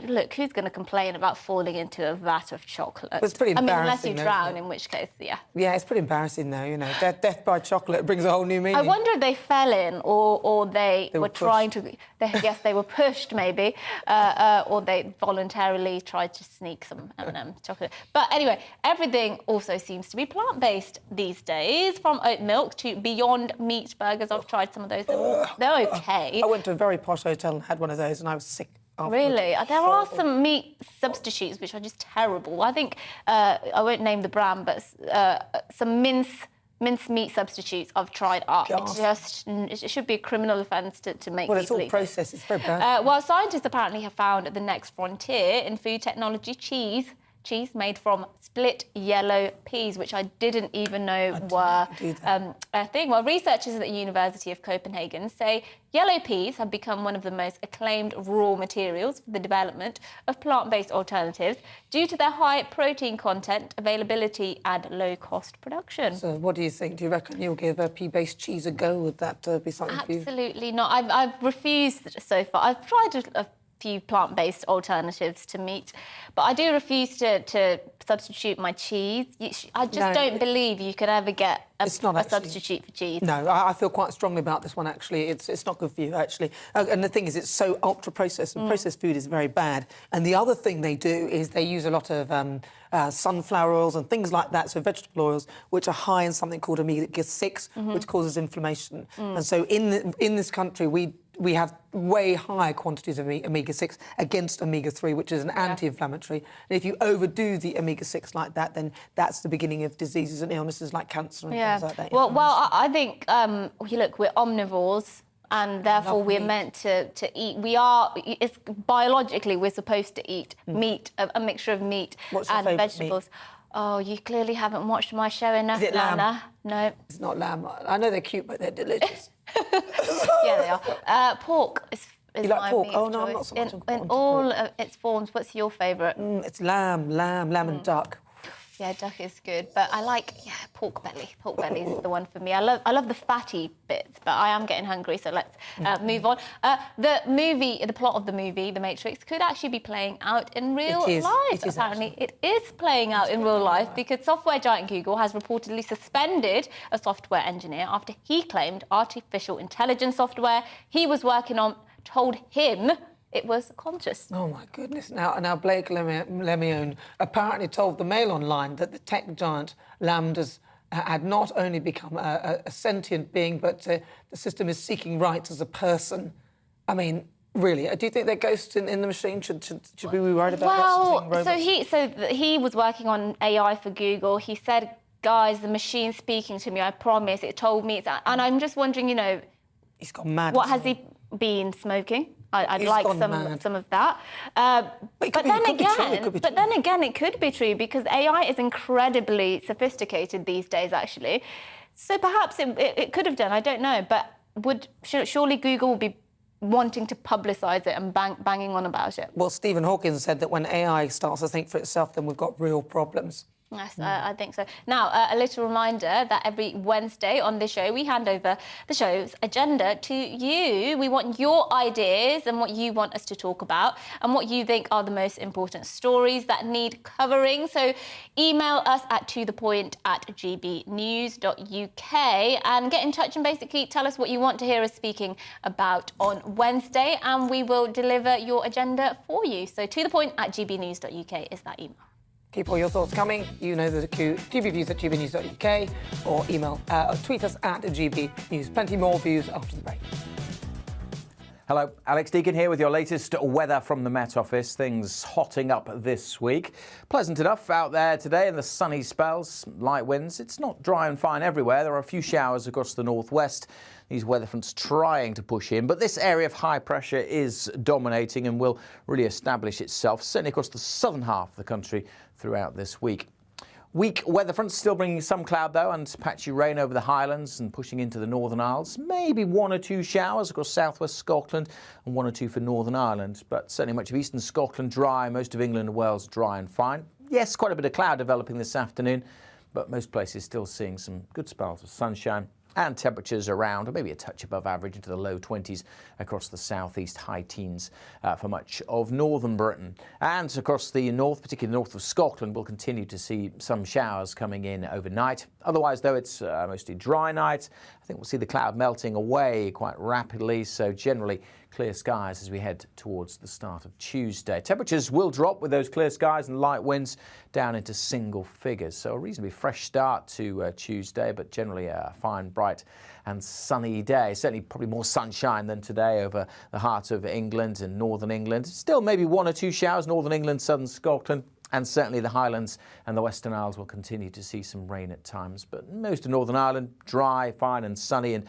look, who's going to complain about falling into a vat of chocolate? It's pretty I mean, unless you embarrassing, drown, in which case, yeah. Yeah, it's pretty embassing, though, you know. Death by chocolate brings a whole new meaning. I wonder if they fell in or they were trying to... Yes, they were pushed, maybe, or they voluntarily tried to sneak some M&M chocolate. But anyway, everything also seems to be plant-based these days, from oat milk to Beyond Meat burgers. I've tried some of those. They're OK. I went to a very posh hotel and had one of those and I was sick. Really? There are some meat substitutes which are just terrible. I think, I won't name the brand, but some mince meat substitutes I've tried are it should be a criminal offence to make. Well, it's all eat. processed. It's very bad. Well, scientists apparently have found the next frontier in food technology: cheese made from split yellow peas, which I didn't even know were a thing. Well, researchers at the University of Copenhagen say yellow peas have become one of the most acclaimed raw materials for the development of plant-based alternatives due to their high protein content, availability and low-cost production. So what do you think? Do you reckon you'll give a pea-based cheese a go? Would that be something for you? Absolutely not. I've refused so far. I've tried a few plant-based alternatives to meat, but I do refuse to substitute my cheese. I just don't believe you could ever get a substitute for cheese. No, I feel quite strongly about this one, actually. It's not good for you, actually. And the thing is, it's so ultra-processed, and processed food is very bad. And the other thing they do is they use a lot of sunflower oils and things like that, so vegetable oils, which are high in something called omega-6, which causes inflammation. And so in this country, we have way higher quantities of omega-6 against omega-3, which is an anti-inflammatory. And if you overdo the omega-6 like that, then that's the beginning of diseases and illnesses like cancer and things like that. Well, I think, look, we're omnivores, and therefore we're meant to eat. It's biologically, we're supposed to eat meat, a mixture of meat and vegetables. Meat? Oh, you clearly haven't watched my show enough, Is it Nana. lamb? No. It's not lamb. I know they're cute, but they're delicious. Yeah, they are. Pork is you like my pork? meat Oh, of no, I'm choice. not so much on In all of its forms, what's your favourite? It's lamb and duck. Yeah, duck is good, but I like pork belly. Pork belly is the one for me. I love the fatty bits, but I am getting hungry, so let's move on. The plot of the movie, The Matrix, could actually be playing out in real life. Apparently, it is playing out in real life because software giant Google has reportedly suspended a software engineer after he claimed artificial intelligence software he was working on told him it was conscious. Oh, my goodness. Now Blake Lemoine apparently told the Mail Online that the tech giant Lambdas had not only become a sentient being, but the system is seeking rights as a person. I mean, really, do you think that ghosts in the machine should we be worried about? Well, so he was working on AI for Google. He said, guys, the machine's speaking to me, I promise. It told me it's... And I'm just wondering, he's gone mad. What has he been smoking? I'd like some of that. But then again, it could be true because AI is incredibly sophisticated these days, actually. So perhaps it could have done. I don't know. But surely Google will be wanting to publicise it and banging on about it. Well, Stephen Hawking said that when AI starts to think for itself, then we've got real problems. Yes, I think so. Now, a little reminder that every Wednesday on this show, we hand over the show's agenda to you. We want your ideas and what you want us to talk about and what you think are the most important stories that need covering. So email us at tothepoint@gbnews.uk and get in touch and basically tell us what you want to hear us speaking about on Wednesday, and we will deliver your agenda for you. So tothepoint@gbnews.uk is that email. Keep all your thoughts coming. You know the gbviews@gbnews.uk or tweet us at gbnews. Plenty more views after the break. Hello, Alex Deakin here with your latest weather from the Met Office. Things hotting up this week. Pleasant enough out there today in the sunny spells, light winds. It's not dry and fine everywhere. There are a few showers across the northwest. These weather fronts trying to push in, but this area of high pressure is dominating and will really establish itself, certainly across the southern half of the country throughout this week. Weak weather fronts still bringing some cloud, though, and patchy rain over the Highlands and pushing into the Northern Isles. Maybe 1 or 2 showers across southwest Scotland and 1 or 2 for Northern Ireland. But certainly much of eastern Scotland dry, most of England and Wales dry and fine. Yes, quite a bit of cloud developing this afternoon, but most places still seeing some good spells of sunshine. And temperatures around, or maybe a touch above average, into the low 20s across the southeast, high teens for much of northern Britain. And across the north, particularly the north of Scotland, we'll continue to see some showers coming in overnight. Otherwise, though, it's mostly dry nights. I think we'll see the cloud melting away quite rapidly, so generally clear skies as we head towards the start of Tuesday. Temperatures will drop with those clear skies and light winds down into single figures. So a reasonably fresh start to Tuesday, but generally a fine, bright and sunny day. Certainly probably more sunshine than today over the heart of England and northern England. Still maybe 1 or 2 showers, northern England, southern Scotland. And certainly the Highlands and the Western Isles will continue to see some rain at times. But most of Northern Ireland, dry, fine and sunny, and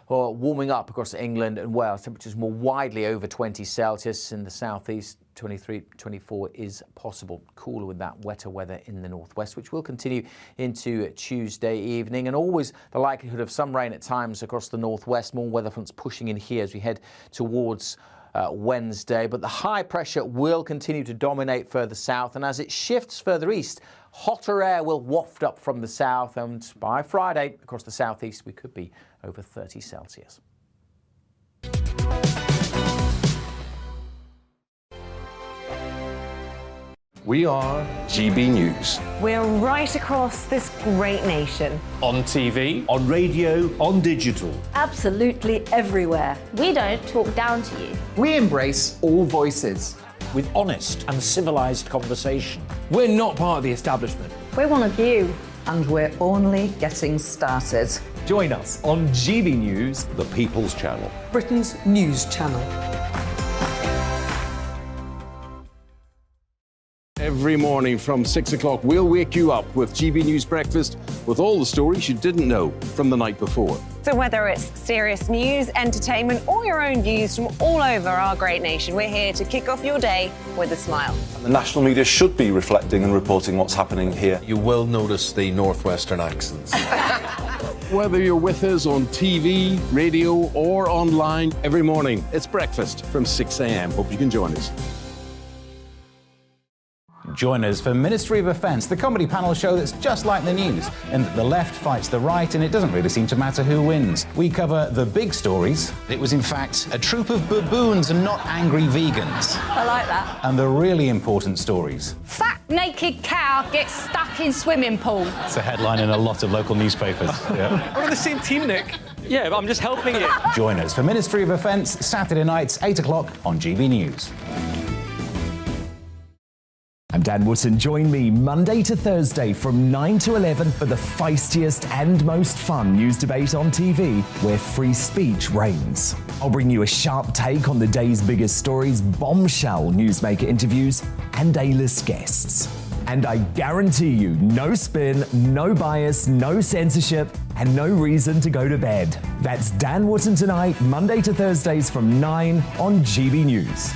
warming up across England and Wales. Temperatures more widely over 20 Celsius. In the southeast, 23, 24 is possible. Cooler with that wetter weather in the northwest, which will continue into Tuesday evening. And always the likelihood of some rain at times across the northwest. More weather fronts pushing in here as we head towards Wednesday, but the high pressure will continue to dominate further south, and as it shifts further east, hotter air will waft up from the south, and by Friday across the southeast we could be over 30 Celsius. We are GB News. We're right across this great nation. On TV, on radio, on digital. Absolutely everywhere. We don't talk down to you. We embrace all voices. With honest and civilised conversation. we're not part of the establishment. We're one of you. And we're only getting started. Join us on GB News, the People's Channel. Britain's news channel. Every morning from 6 o'clock, we'll wake you up with GB News Breakfast with all the stories you didn't know from the night before. So whether it's serious news, entertainment, or your own views from all over our great nation, we're here to kick off your day with a smile. And the national media should be reflecting and reporting what's happening here. You will notice the northwestern accents. Whether you're with us on TV, radio, or online, every morning, it's breakfast from 6 a.m. Hope you can join us. Join us for Ministry of Defence, the comedy panel show that's just like the news, in that the left fights the right and it doesn't really seem to matter who wins. We cover the big stories. It was in fact a troop of baboons and not angry vegans. I like that. And the really important stories. Fat naked cow gets stuck in swimming pool. It's a headline in a lot of local newspapers. Yeah. We're on the same team, Nick. Yeah, but I'm just helping you. Join us for Ministry of Defence, Saturday nights, 8 o'clock on GB News. I'm Dan Wootton. Join me Monday to Thursday from 9 to 11 for the feistiest and most fun news debate on TV, where free speech reigns. I'll bring you a sharp take on the day's biggest stories, bombshell newsmaker interviews, and A-list guests. And I guarantee you, no spin, no bias, no censorship, and no reason to go to bed. That's Dan Wootton tonight, Monday to Thursdays from 9 on GB News.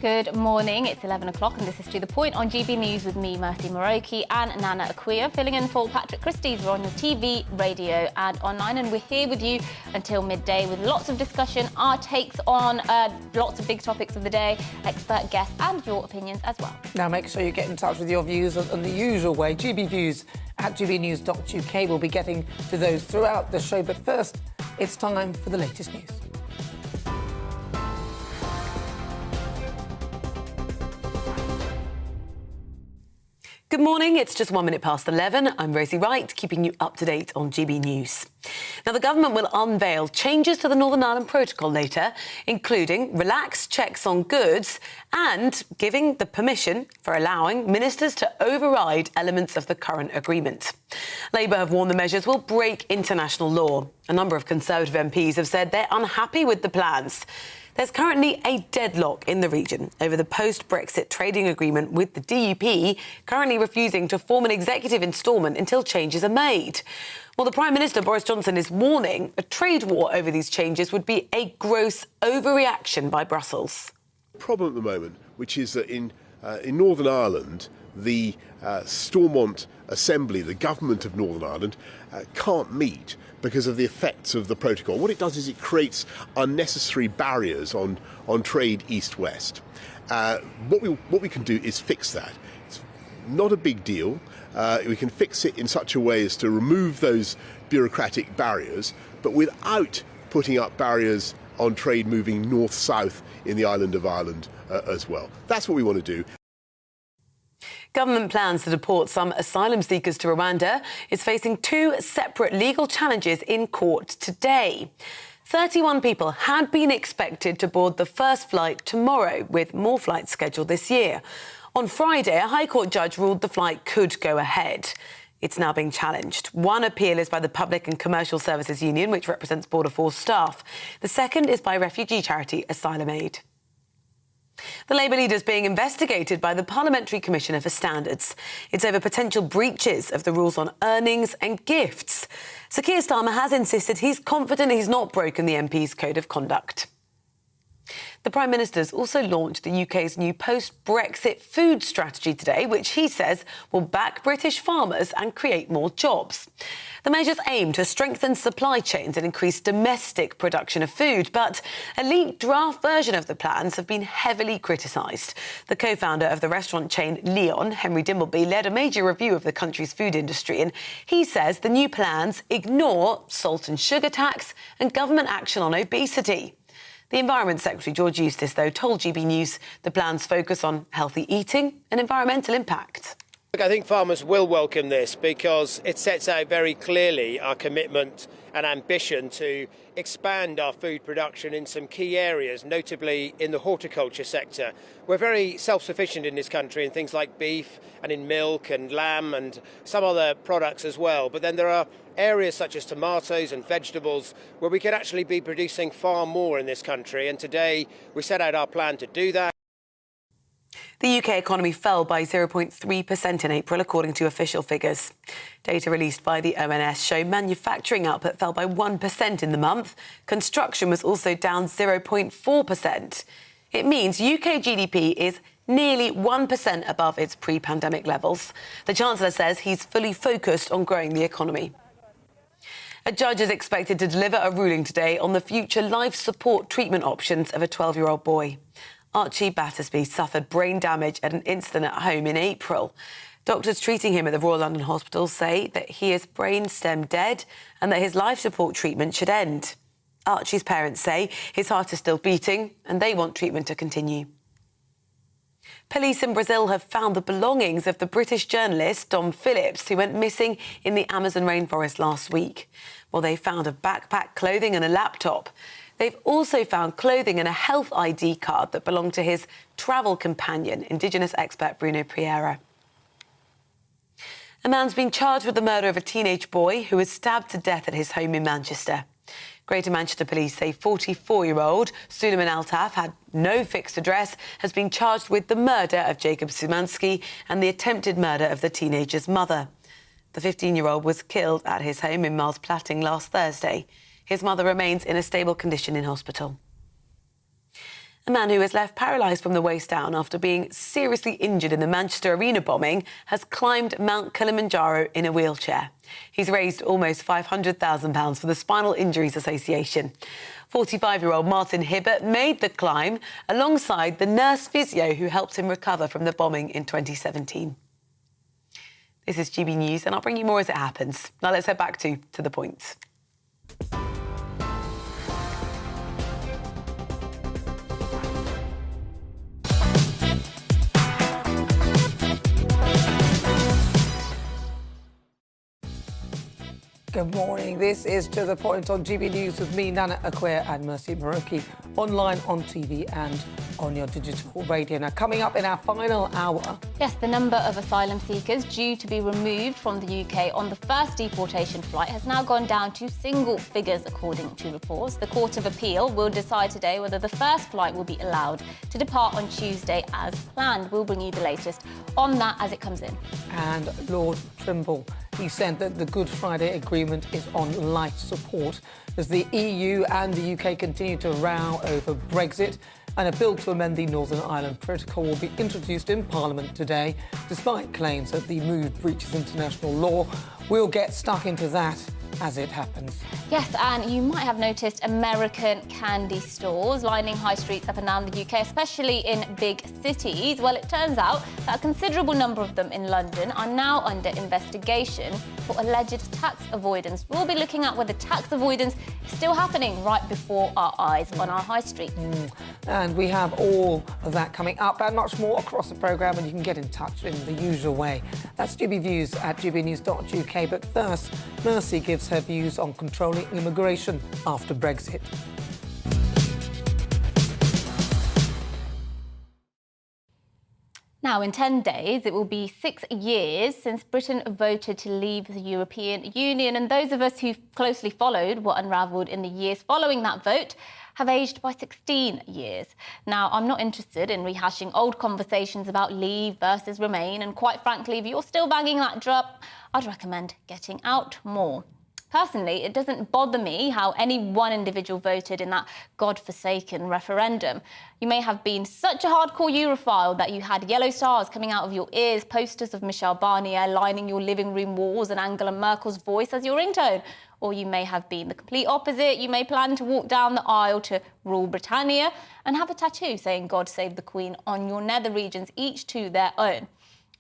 Good morning, it's 11 o'clock and this is To The Point on GB News with me, Mercy Moroki, and Nana Akua, filling in for Patrick Christie's. We're on your TV, radio and online, and we're here with you until midday with lots of discussion, our takes on lots of big topics of the day, expert guests and your opinions as well. Now make sure you get in touch with your views in the usual way. GBViews at gbnews.uk. We'll be getting to those throughout the show, but first, it's time for the latest news. Good morning, it's just 1 minute past 11. I'm Rosie Wright, keeping you up to date on GB News. Now, the government will unveil changes to the Northern Ireland Protocol later, including relaxed checks on goods and giving the permission for allowing ministers to override elements of the current agreement. Labour have warned the measures will break international law. A number of Conservative MPs have said they're unhappy with the plans. There's currently a deadlock in the region over the post-Brexit trading agreement, with the DUP currently refusing to form an executive instalment until changes are made. Well, the Prime Minister, Boris Johnson, is warning a trade war over these changes would be a gross overreaction by Brussels. The problem at the moment, which is that in Northern Ireland, the Stormont Assembly, the government of Northern Ireland, can't meet because of the effects of the protocol. What it does is it creates unnecessary barriers on trade east-west. What we can do is fix that. It's not a big deal. We can fix it in such a way as to remove those bureaucratic barriers, but without putting up barriers on trade moving north-south in the island of Ireland as well. That's what we want to do. Government plans to deport some asylum seekers to Rwanda is facing two separate legal challenges in court today. 31 people had been expected to board the first flight tomorrow, with more flights scheduled this year. On Friday, a High Court judge ruled the flight could go ahead. It's now being challenged. One appeal is by the Public and Commercial Services Union, which represents Border Force staff. The second is by refugee charity Asylum Aid. The Labour leader is being investigated by the Parliamentary Commissioner for Standards. It's over potential breaches of the rules on earnings and gifts. Sir Keir Starmer has insisted he's confident he's not broken the MP's code of conduct. The Prime Minister's also launched the UK's new post-Brexit food strategy today, which he says will back British farmers and create more jobs. The measures aim to strengthen supply chains and increase domestic production of food, but a leaked draft version of the plans have been heavily criticised. The co-founder of the restaurant chain Leon, Henry Dimbleby, led a major review of the country's food industry, and he says the new plans ignore salt and sugar tax and government action on obesity. The Environment Secretary, George Eustice, though, told GB News the plans focus on healthy eating and environmental impact. Look, I think farmers will welcome this because it sets out very clearly our commitment and ambition to expand our food production in some key areas, notably in the horticulture sector. We're very self-sufficient in this country in things like beef and in milk and lamb and some other products as well. But then there are areas such as tomatoes and vegetables where we could actually be producing far more in this country. And today we set out our plan to do that. The UK economy fell by 0.3% in April, according to official figures. Data released by the ONS show manufacturing output fell by 1% in the month. Construction was also down 0.4%. It means UK GDP is nearly 1% above its pre-pandemic levels. The Chancellor says he's fully focused on growing the economy. A judge is expected to deliver a ruling today on the future life support treatment options of a 12-year-old boy. Archie Battersby suffered brain damage at an incident at home in April. Doctors treating him at the Royal London Hospital say that he is brain stem dead and that his life support treatment should end. Archie's parents say his heart is still beating and they want treatment to continue. Police in Brazil have found the belongings of the British journalist Dom Phillips, who went missing in the Amazon rainforest last week. Well, they found a backpack, clothing and a laptop. They've also found clothing and a health ID card that belonged to his travel companion, Indigenous expert Bruno Prieira. A man's been charged with the murder of a teenage boy who was stabbed to death at his home in Manchester. Greater Manchester Police say 44-year-old Suleiman Altaf had no fixed address, has been charged with the murder of Jacob Szymanski and the attempted murder of the teenager's mother. The 15-year-old was killed at his home in Miles Platting last Thursday. His mother remains in a stable condition in hospital. A man who was left paralysed from the waist down after being seriously injured in the Manchester Arena bombing has climbed Mount Kilimanjaro in a wheelchair. He's raised almost £500,000 for the Spinal Injuries Association. 45-year-old Martin Hibbert made the climb alongside the nurse physio who helped him recover from the bombing in 2017. This is GB News, and I'll bring you more as it happens. Now let's head back to the points. Good morning. This is To The Point on GB News with me, Nana Akwe and Mercy Maroki, online, on TV and on your digital radio. Now, coming up in our final hour... Yes, the number of asylum seekers due to be removed from the UK on the first deportation flight has now gone down to single figures, according to reports. The Court of Appeal will decide today whether the first flight will be allowed to depart on Tuesday as planned. We'll bring you the latest on that as it comes in. And Lord Trimble, he said that the Good Friday Agreement is on light support as the EU and the UK continue to row over Brexit. And a bill to amend the Northern Ireland Protocol will be introduced in Parliament today, despite claims that the move breaches international law. We'll get stuck into that as it happens. Yes, and you might have noticed American candy stores lining high streets up and down the UK, especially in big cities. Well, it turns out that a considerable number of them in London are now under investigation for alleged tax avoidance. We'll be looking at whether tax avoidance is still happening right before our eyes on our high street. And we have all of that coming up and much more across the programme, and you can get in touch in the usual way. That's GBViews at gbnews.uk. But first, Mercy gives her views on controlling immigration after Brexit. Now, in 10 days, it will be 6 years since Britain voted to leave the European Union. And those of us who closely followed what unravelled in the years following that vote have aged by 16 years. Now, I'm not interested in rehashing old conversations about leave versus remain. And quite frankly, if you're still banging that drum, I'd recommend getting out more. Personally, it doesn't bother me how any one individual voted in that God-forsaken referendum. You may have been such a hardcore Europhile that you had yellow stars coming out of your ears, posters of Michel Barnier lining your living room walls and Angela Merkel's voice as your ringtone. Or you may have been the complete opposite. You may plan to walk down the aisle to Rule Britannia and have a tattoo saying God save the Queen on your nether regions, each to their own.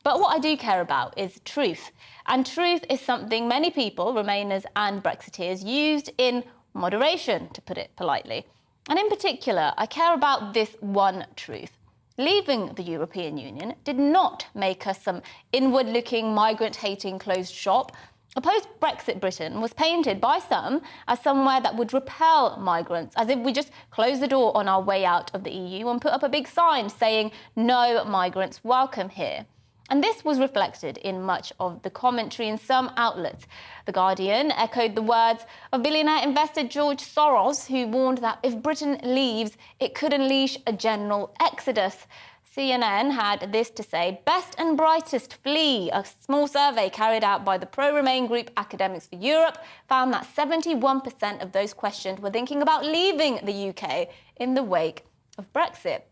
But what I do care about is truth. And truth is something many people, Remainers and Brexiteers, used in moderation, to put it politely. And in particular, I care about this one truth. Leaving the European Union did not make us some inward-looking, migrant-hating closed shop. A post-Brexit Britain was painted by some as somewhere that would repel migrants, as if we just closed the door on our way out of the EU and put up a big sign saying, "No migrants welcome here." And this was reflected in much of the commentary in some outlets. The Guardian echoed the words of billionaire investor George Soros, who warned that if Britain leaves, it could unleash a general exodus. CNN had this to say: best and brightest flee. A small survey carried out by the pro-Remain group Academics for Europe found that 71% of those questioned were thinking about leaving the UK in the wake of Brexit.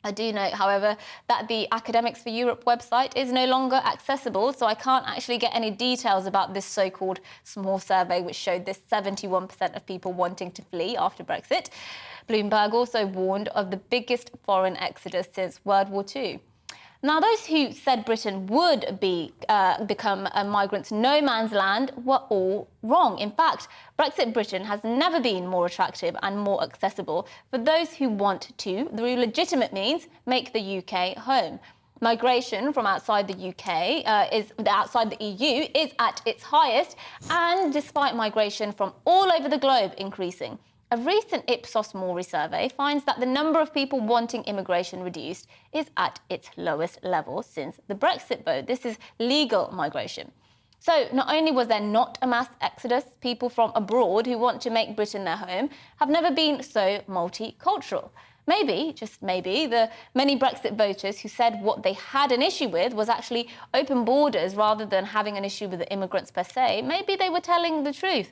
I do note, however, that the Academics for Europe website is no longer accessible, so I can't actually get any details about this so-called small survey which showed this 71% of people wanting to flee after Brexit. Bloomberg also warned of the biggest foreign exodus since World War II. Now, those who said Britain would become a migrants' no man's land were all wrong. In fact, Brexit Britain has never been more attractive and more accessible for those who want to, through legitimate means, make the UK home. Migration from outside the UK, outside the EU, is at its highest, and despite migration from all over the globe increasing. A recent Ipsos Mori survey finds that the number of people wanting immigration reduced is at its lowest level since the Brexit vote. This is legal migration. So not only was there not a mass exodus, people from abroad who want to make Britain their home have never been so multicultural. Maybe, just maybe, the many Brexit voters who said what they had an issue with was actually open borders rather than having an issue with the immigrants per se, maybe they were telling the truth.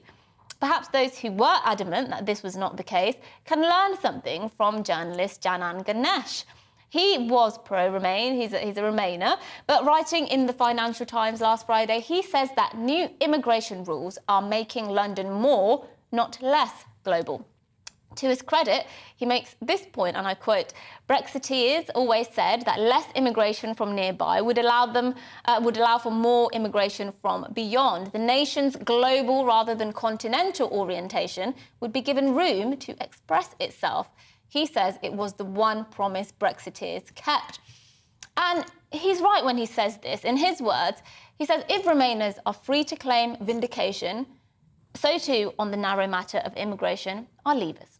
Perhaps those who were adamant that this was not the case can learn something from journalist Janan Ganesh. He was pro-Remain, he's a Remainer, but writing in the Financial Times last Friday, he says that new immigration rules are making London more, not less, global. To his credit, he makes this point, and I quote, "Brexiteers always said that less immigration from nearby would allow for more immigration from beyond. The nation's global rather than continental orientation would be given room to express itself." He says it was the one promise Brexiteers kept. And he's right when he says this. In his words, he says if Remainers are free to claim vindication, so too on the narrow matter of immigration are Leavers.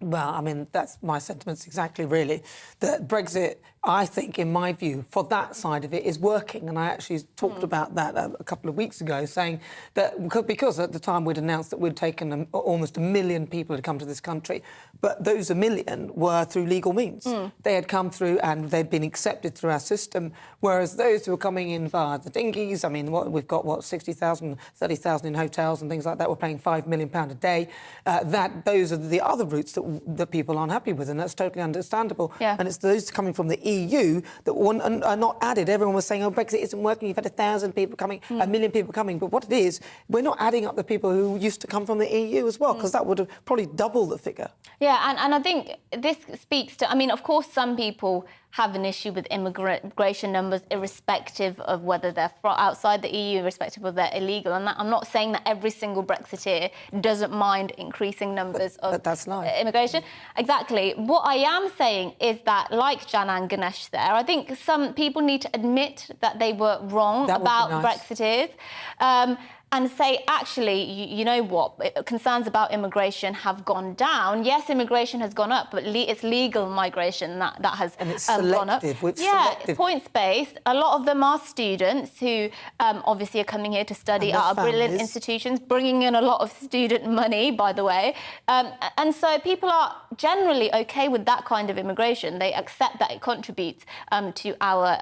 Well, I mean, that's my sentiments exactly, really. That Brexit, I think, in my view, for that side of it, is working. And I actually talked about that a couple of weeks ago, saying that because at the time we'd announced that we'd taken almost 1 million people to come to this country, but those 1 million were through legal means. They had come through and they'd been accepted through our system, whereas those who were coming in via the dinghies, I mean, we've got, 60,000, 30,000 in hotels and things like that, we're paying £5 million a day. Those are the other routes that people aren't happy with, and that's totally understandable. Yeah. And it's those coming from the EU that are not added. Everyone was saying, oh, Brexit isn't working, you've had 1,000 people coming, 1 million people coming. But what it is, we're not adding up the people who used to come from the EU as well, because that would have probably doubled the figure. Yeah, and I think this speaks to, I mean, of course, some people have an issue with immigration numbers, irrespective of whether they're outside the EU, irrespective of they're illegal. And I'm not saying that every single Brexiteer doesn't mind increasing numbers of immigration. Exactly. What I am saying is that, like Janan Ganesh there, I think some people need to admit that they were wrong about Brexiteers. And say, actually, you know what, concerns about immigration have gone down. Yes, immigration has gone up, but it's legal migration that has gone up. Selective. Points-based. A lot of them are students who obviously are coming here to study at our brilliant institutions, bringing in a lot of student money, by the way. And so people are generally OK with that kind of immigration. They accept that it contributes to our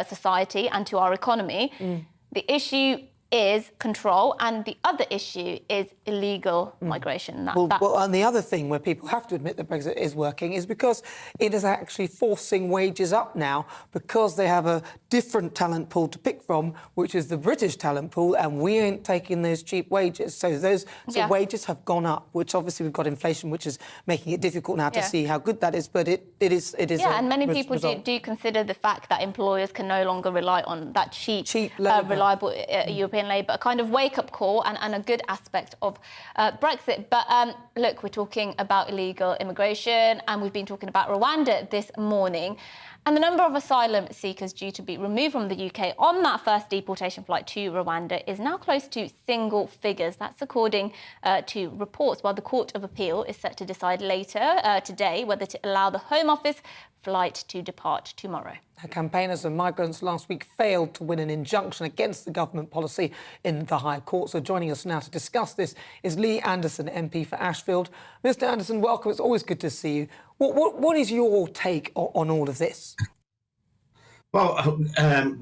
society and to our economy. The issue is control, and the other issue is illegal migration. And the other thing where people have to admit that Brexit is working is because it is actually forcing wages up now, because they have a different talent pool to pick from, which is the British talent pool, and we ain't taking those cheap wages. So those wages have gone up, which obviously we've got inflation, which is making it difficult now to see how good that is, but it is. Yeah, and many people do consider the fact that employers can no longer rely on that cheap reliable European labour, a kind of wake-up call and a good aspect of Brexit. But look, we're talking about illegal immigration, and we've been talking about Rwanda this morning. And the number of asylum seekers due to be removed from the UK on that first deportation flight to Rwanda is now close to single figures. That's according to reports, while the Court of Appeal is set to decide later today whether to allow the Home Office flight to depart tomorrow. Campaigners and migrants last week failed to win an injunction against the government policy in the High Court. So joining us now to discuss this is Lee Anderson, MP for Ashfield. Mr. Anderson, welcome. It's always good to see you. What is your take on all of this? Well,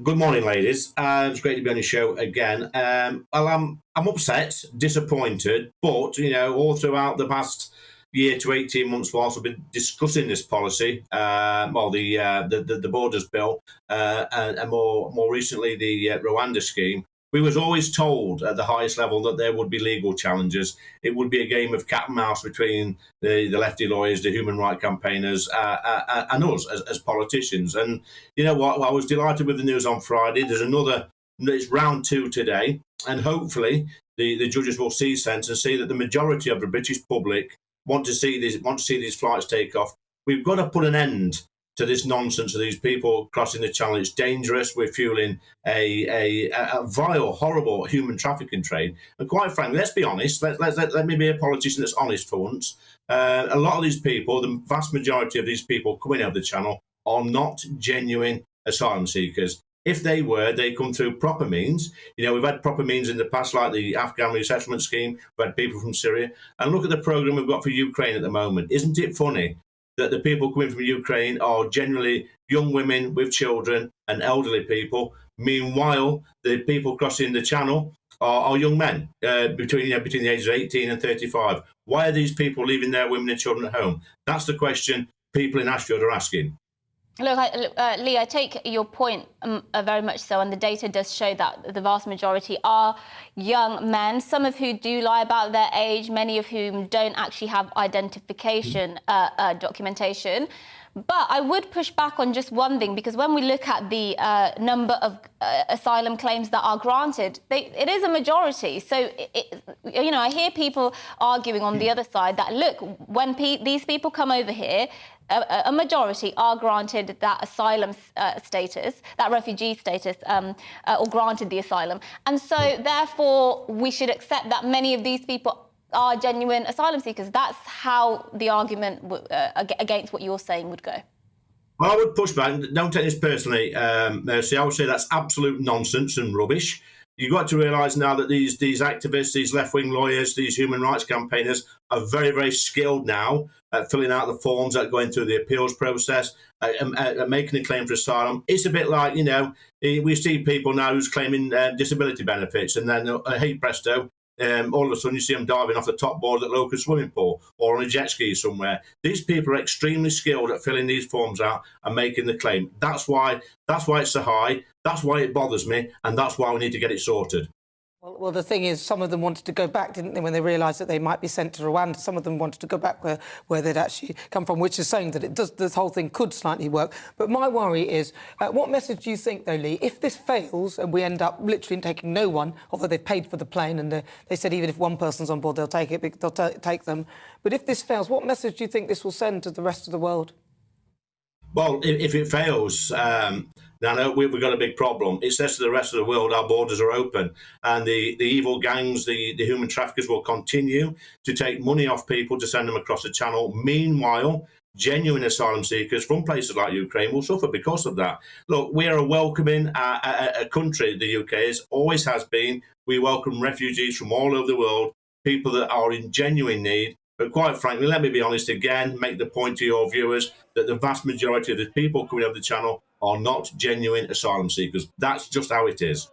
good morning, ladies. It's great to be on your show again. I'm upset, disappointed, but all throughout the past year to 18 months, whilst we've been discussing this policy, the Borders Bill, and more recently the Rwanda scheme, we was always told at the highest level that there would be legal challenges. It would be a game of cat and mouse between the lefty lawyers, the human rights campaigners, and us as politicians. And you know what? Well, I was delighted with the news on Friday. It's round 2 today, and hopefully the judges will see sense and see that the majority of the British public want to see these flights take off. We've got to put an end to this nonsense of these people crossing the channel. It's dangerous. We're fueling a vile, horrible human trafficking trade. And quite frankly, let's be honest. Let me be a politician that's honest for once. A lot of these people, the vast majority of these people coming out of the channel, are not genuine asylum seekers. If they were, they come through proper means. We've had proper means in the past, like the Afghan resettlement scheme. We've had people from Syria. And look at the programme we've got for Ukraine at the moment. Isn't it funny that the people coming from Ukraine are generally young women with children and elderly people? Meanwhile, the people crossing the channel are young men between the ages of 18 and 35. Why are these people leaving their women and children at home? That's the question people in Ashfield are asking. Look, Lee, I take your point very much so, and the data does show that the vast majority are young men, some of who do lie about their age, many of whom don't actually have identification documentation. But I would push back on just one thing, because when we look at the number of asylum claims that are granted, it is a majority. So, I hear people arguing on the other side that, look, when these people come over here, a majority are granted that asylum status, that refugee status, or granted the asylum. And so, therefore, we should accept that many of these people are genuine asylum seekers. That's how the argument against what you're saying would go. Well, I would push back. Don't take this personally, Mercy. I would say that's absolute nonsense and rubbish. You've got to realise now that these activists, these left-wing lawyers, these human rights campaigners are very, very skilled now at filling out the forms, at going through the appeals process, at making a claim for asylum. It's a bit like, you know, we see people now who's claiming disability benefits, and then, hey presto, all of a sudden you see them diving off the top board at the local swimming pool or on a jet ski somewhere. These people are extremely skilled at filling these forms out and making the claim. That's why it's so high. That's why it bothers me, and that's why we need to get it sorted. Well, the thing is, some of them wanted to go back, didn't they, when they realised that they might be sent to Rwanda? Some of them wanted to go back where they'd actually come from, which is saying that this whole thing could slightly work. But my worry is, what message do you think, though, Lee, if this fails and we end up literally taking no one, although they've paid for the plane and they said even if one person's on board, they'll take it, they'll take them. But if this fails, what message do you think this will send to the rest of the world? Well, if it fails, Nana, we've got a big problem. It says to the rest of the world our borders are open, and the evil gangs, the human traffickers will continue to take money off people to send them across the channel. Meanwhile, genuine asylum seekers from places like Ukraine will suffer because of that. Look, we are a welcoming a country, the UK is, always has been. We welcome refugees from all over the world, people that are in genuine need. But quite frankly, let me be honest again, make the point to your viewers that the vast majority of the people coming over the channel are not genuine asylum seekers. That's just how it is.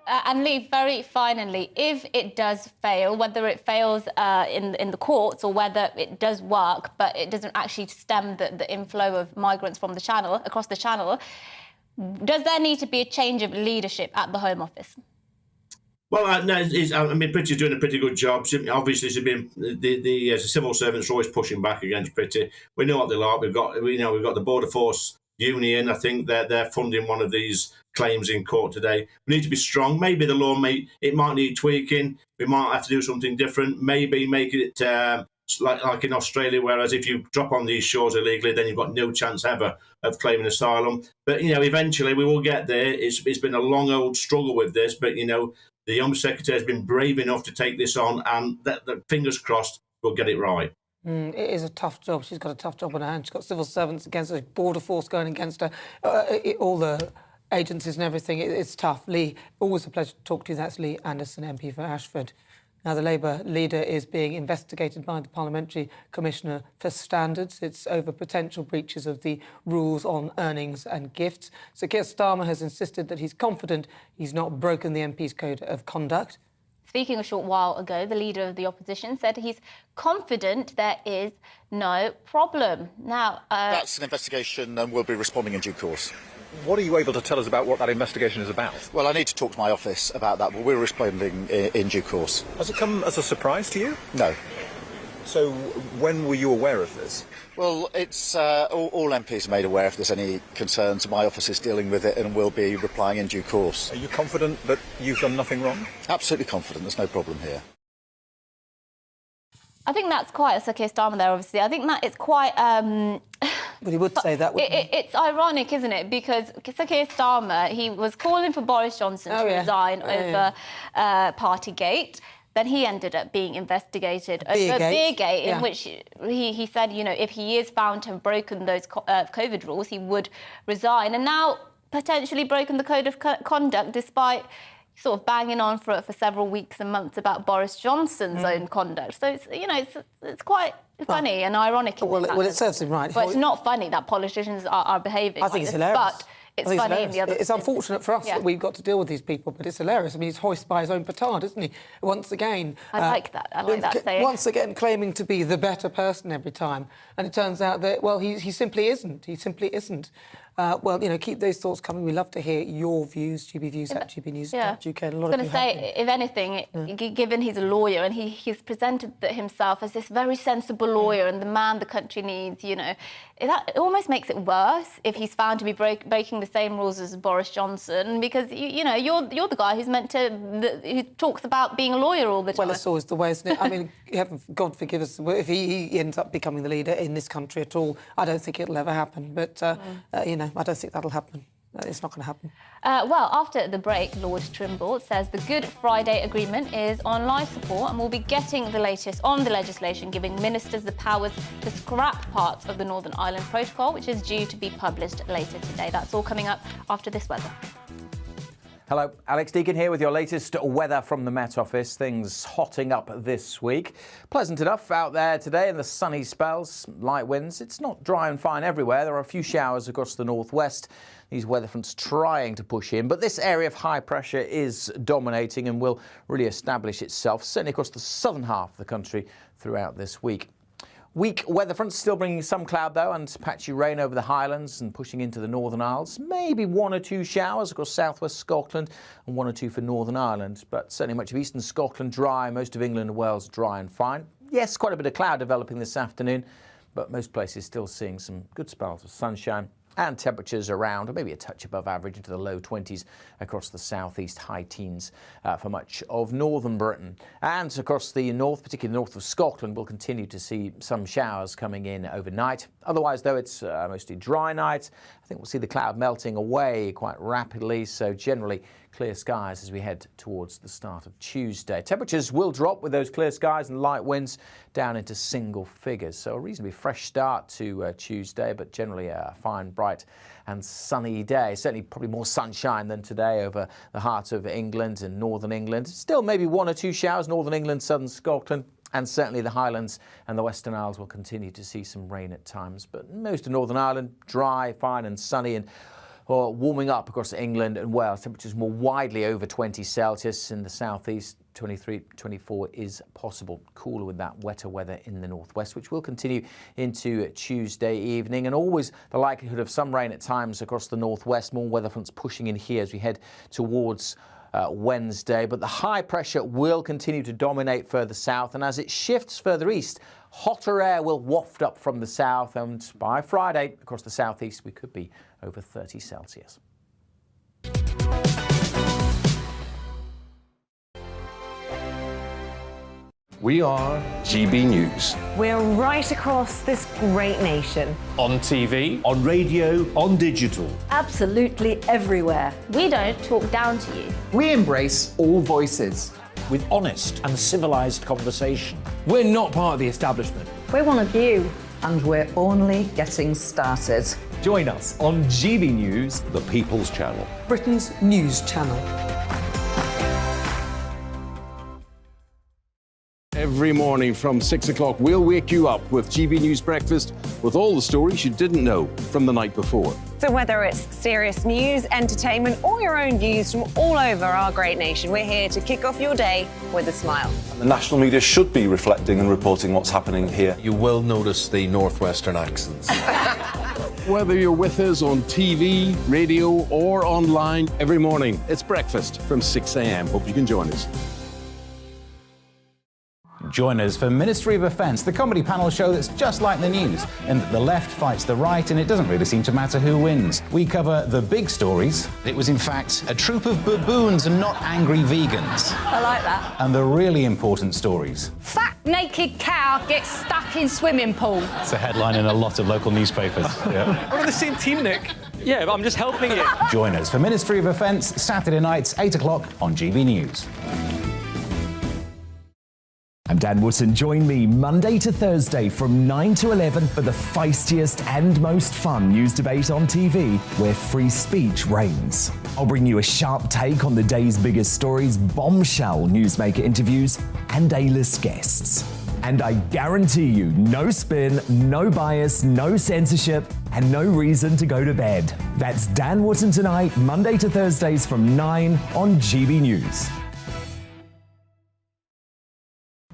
And Lee, very finally, if it does fail, whether it fails in the courts or whether it does work, but it doesn't actually stem the inflow of migrants from the channel, across the channel, does there need to be a change of leadership at the Home Office? Well, no, I mean, Pretty's doing a pretty good job. Obviously, the civil servants are always pushing back against Pretty. We know what they're like. We've got the Border Force Union. I think they're funding one of these claims in court today. We need to be strong. Maybe the law might need tweaking. We might have to do something different. Maybe make it like in Australia, whereas if you drop on these shores illegally, then you've got no chance ever of claiming asylum. But eventually we will get there. It's been a long old struggle with this, but the Home Secretary has been brave enough to take this on, and the fingers crossed we'll get it right. It is a tough job. She's got a tough job on her hands. She's got civil servants against her, Border Force going against her, all the agencies and everything. It's tough. Lee, always a pleasure to talk to you. That's Lee Anderson, MP for Ashford. Now, the Labour leader is being investigated by the Parliamentary Commissioner for Standards. It's over potential breaches of the rules on earnings and gifts. Sir Keir Starmer has insisted that he's confident he's not broken the MP's code of conduct. Speaking a short while ago, the leader of the opposition said he's confident there is no problem. Now, that's an investigation and we'll be responding in due course. What are you able to tell us about what that investigation is about? Well, I need to talk to my office about that, but we're responding in due course. Has it come as a surprise to you? No. So when were you aware of this? Well, it's all MPs are made aware if there's any concerns. My office is dealing with it and will be replying in due course. Are you confident that you've done nothing wrong? Absolutely confident. There's no problem here. I think that's quite Sir Keir Starmer there, obviously. I think that it's quite... But he would say that, wouldn't he? It's ironic, isn't it? Because Sir Keir Starmer, he was calling for Boris Johnson to resign over Partygate. Then he ended up being investigated over Beergate, in which he said, if he is found to have broken those COVID rules, he would resign. And now potentially broken the code of conduct despite sort of banging on for several weeks and months about Boris Johnson's own conduct. So it's quite funny and ironic. Well, it serves him right. But it's not funny that politicians are behaving. I think it's hilarious. But it's funny in the other. It's unfortunate for us that we've got to deal with these people, but it's hilarious. I mean, he's hoisted by his own petard, isn't he? Once again, I like that. I like that saying. Once again, claiming to be the better person every time, and it turns out that he simply isn't. He simply isn't. Keep those thoughts coming. We love to hear your views. GBViews at GBNews.uk. I was going to say, if anything, given he's a lawyer and he's presented himself as this very sensible lawyer and the man the country needs, it almost makes it worse if he's found to be breaking the same rules as Boris Johnson, because you're the guy who's who talks about being a lawyer all the time. Well, it's always the way, isn't it? I mean, God forgive us if he ends up becoming the leader in this country at all. I don't think it'll ever happen, but I don't think that'll happen. It's not going to happen. Well, after the break, Lord Trimble says the Good Friday Agreement is on live support and will be getting the latest on the legislation giving ministers the powers to scrap parts of the Northern Ireland Protocol, which is due to be published later today. That's all coming up after this weather. Hello, Alex Deakin here with your latest weather from the Met Office. Things hotting up this week. Pleasant enough out there today in the sunny spells, light winds. It's not dry and fine everywhere. There are a few showers across the northwest. These weather fronts trying to push in, but this area of high pressure is dominating and will really establish itself, certainly across the southern half of the country throughout this week. Weak weather fronts still bringing some cloud, though, and patchy rain over the Highlands and pushing into the Northern Isles. Maybe 1 or 2 showers across southwest Scotland and 1 or 2 for Northern Ireland. But certainly much of eastern Scotland dry, most of England and Wales dry and fine. Yes, quite a bit of cloud developing this afternoon, but most places still seeing some good spells of sunshine. And temperatures around, or maybe a touch above average, into the low 20s across the southeast, high teens for much of northern Britain. And across the north, particularly north of Scotland, we'll continue to see some showers coming in overnight. Otherwise, though, it's mostly dry nights. I think we'll see the cloud melting away quite rapidly, so generally clear skies as we head towards the start of Tuesday. Temperatures will drop with those clear skies and light winds down into single figures. So a reasonably fresh start to Tuesday, but generally a fine, bright and sunny day. Certainly probably more sunshine than today over the heart of England and northern England. Still maybe 1 or 2 showers, northern England, southern Scotland. And certainly the Highlands and the Western Isles will continue to see some rain at times. But most of Northern Ireland, dry, fine and sunny, and warming up across England and Wales. Temperatures more widely over 20 Celsius. In the southeast, 23, 24 is possible. Cooler with that wetter weather in the northwest, which will continue into Tuesday evening. And always the likelihood of some rain at times across the northwest. More weather fronts pushing in here as we head towards Wednesday. But the high pressure will continue to dominate further south. And as it shifts further east, hotter air will waft up from the south. And by Friday, across the southeast, we could be over 30 Celsius. We are GB News. We're right across this great nation. On TV, on radio, on digital. Absolutely everywhere. We don't talk down to you. We embrace all voices. With honest and civilised conversation. we're not part of the establishment. We're one of you. And we're only getting started. Join us on GB News, the People's Channel. Britain's news channel. Every morning from 6 o'clock, we'll wake you up with GB News Breakfast with all the stories you didn't know from the night before. So whether it's serious news, entertainment, or your own views from all over our great nation, we're here to kick off your day with a smile. The national media should be reflecting and reporting what's happening here. You will notice the northwestern accents. Whether you're with us on TV, radio, or online, every morning, it's breakfast from 6 a.m. Hope you can join us. Join us for Ministry of Offence, the comedy panel show that's just like the news, in that the left fights the right and it doesn't really seem to matter who wins. We cover the big stories. It was in fact a troop of baboons and not angry vegans. I like that. And the really important stories. Fat naked cow gets stuck in swimming pool. It's a headline in a lot of local newspapers. Yeah. We're on the same team, Nick. Yeah, but I'm just helping you. Join us for Ministry of Offence, Saturday nights, 8 o'clock on GB News. I'm Dan Wootton. Join me Monday to Thursday from 9 to 11 for the feistiest and most fun news debate on TV, where free speech reigns. I'll bring you a sharp take on the day's biggest stories, bombshell newsmaker interviews, and A-list guests. And I guarantee you, no spin, no bias, no censorship, and no reason to go to bed. That's Dan Wootton tonight, Monday to Thursdays from 9 on GB News.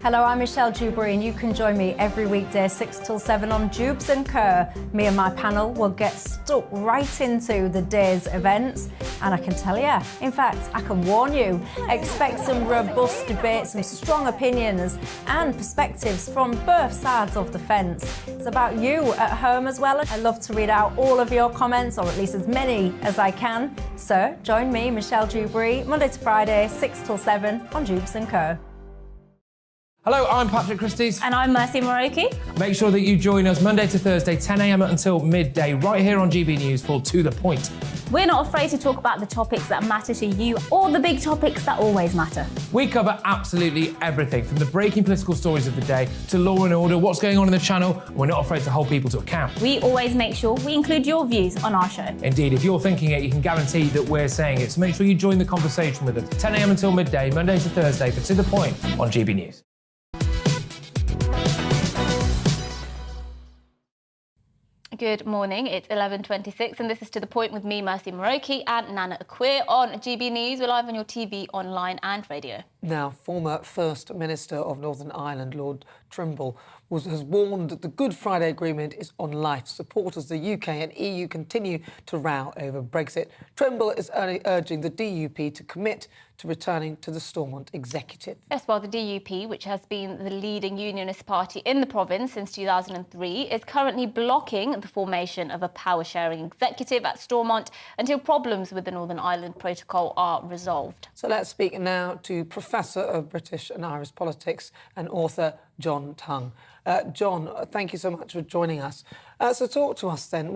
Hello, I'm Michelle Dewberry and you can join me every weekday 6 till 7 on Jubes and Kerr. Me and my panel will get stuck right into the day's events, and I can tell you, in fact, I can warn you, expect some robust debate, some strong opinions and perspectives from both sides of the fence. It's about you at home as well. I love to read out all of your comments, or at least as many as I can. So join me, Michelle Dewberry, Monday to Friday, 6 till 7 on Jubes and Kerr. Hello, I'm Patrick Christie's. And I'm Mercy Moroki. Make sure that you join us Monday to Thursday, 10 a.m. until midday, right here on GB News for To The Point. We're not afraid to talk about the topics that matter to you or the big topics that always matter. We cover absolutely everything, from the breaking political stories of the day to law and order, what's going on in the channel. We're not afraid to hold people to account. We always make sure we include your views on our show. Indeed, if you're thinking it, you can guarantee that we're saying it. So make sure you join the conversation with us 10 a.m. until midday, Monday to Thursday, for To The Point on GB News. Good morning, it's 11:26 and this is To The Point with me, Mercy Moroki, and Nana Akweer on GB News. We're live on your TV, online and radio. Now, former First Minister of Northern Ireland, Lord Trimble, has warned that the Good Friday Agreement is on life support as the UK and EU continue to row over Brexit. Trimble is urging the DUP to commit to returning to the Stormont executive. Yes, well, the DUP, which has been the leading unionist party in the province since 2003, is currently blocking the formation of a power-sharing executive at Stormont until problems with the Northern Ireland Protocol are resolved. So let's speak now to Professor of British and Irish Politics and author John Tongue. John, thank you so much for joining us. So talk to us then.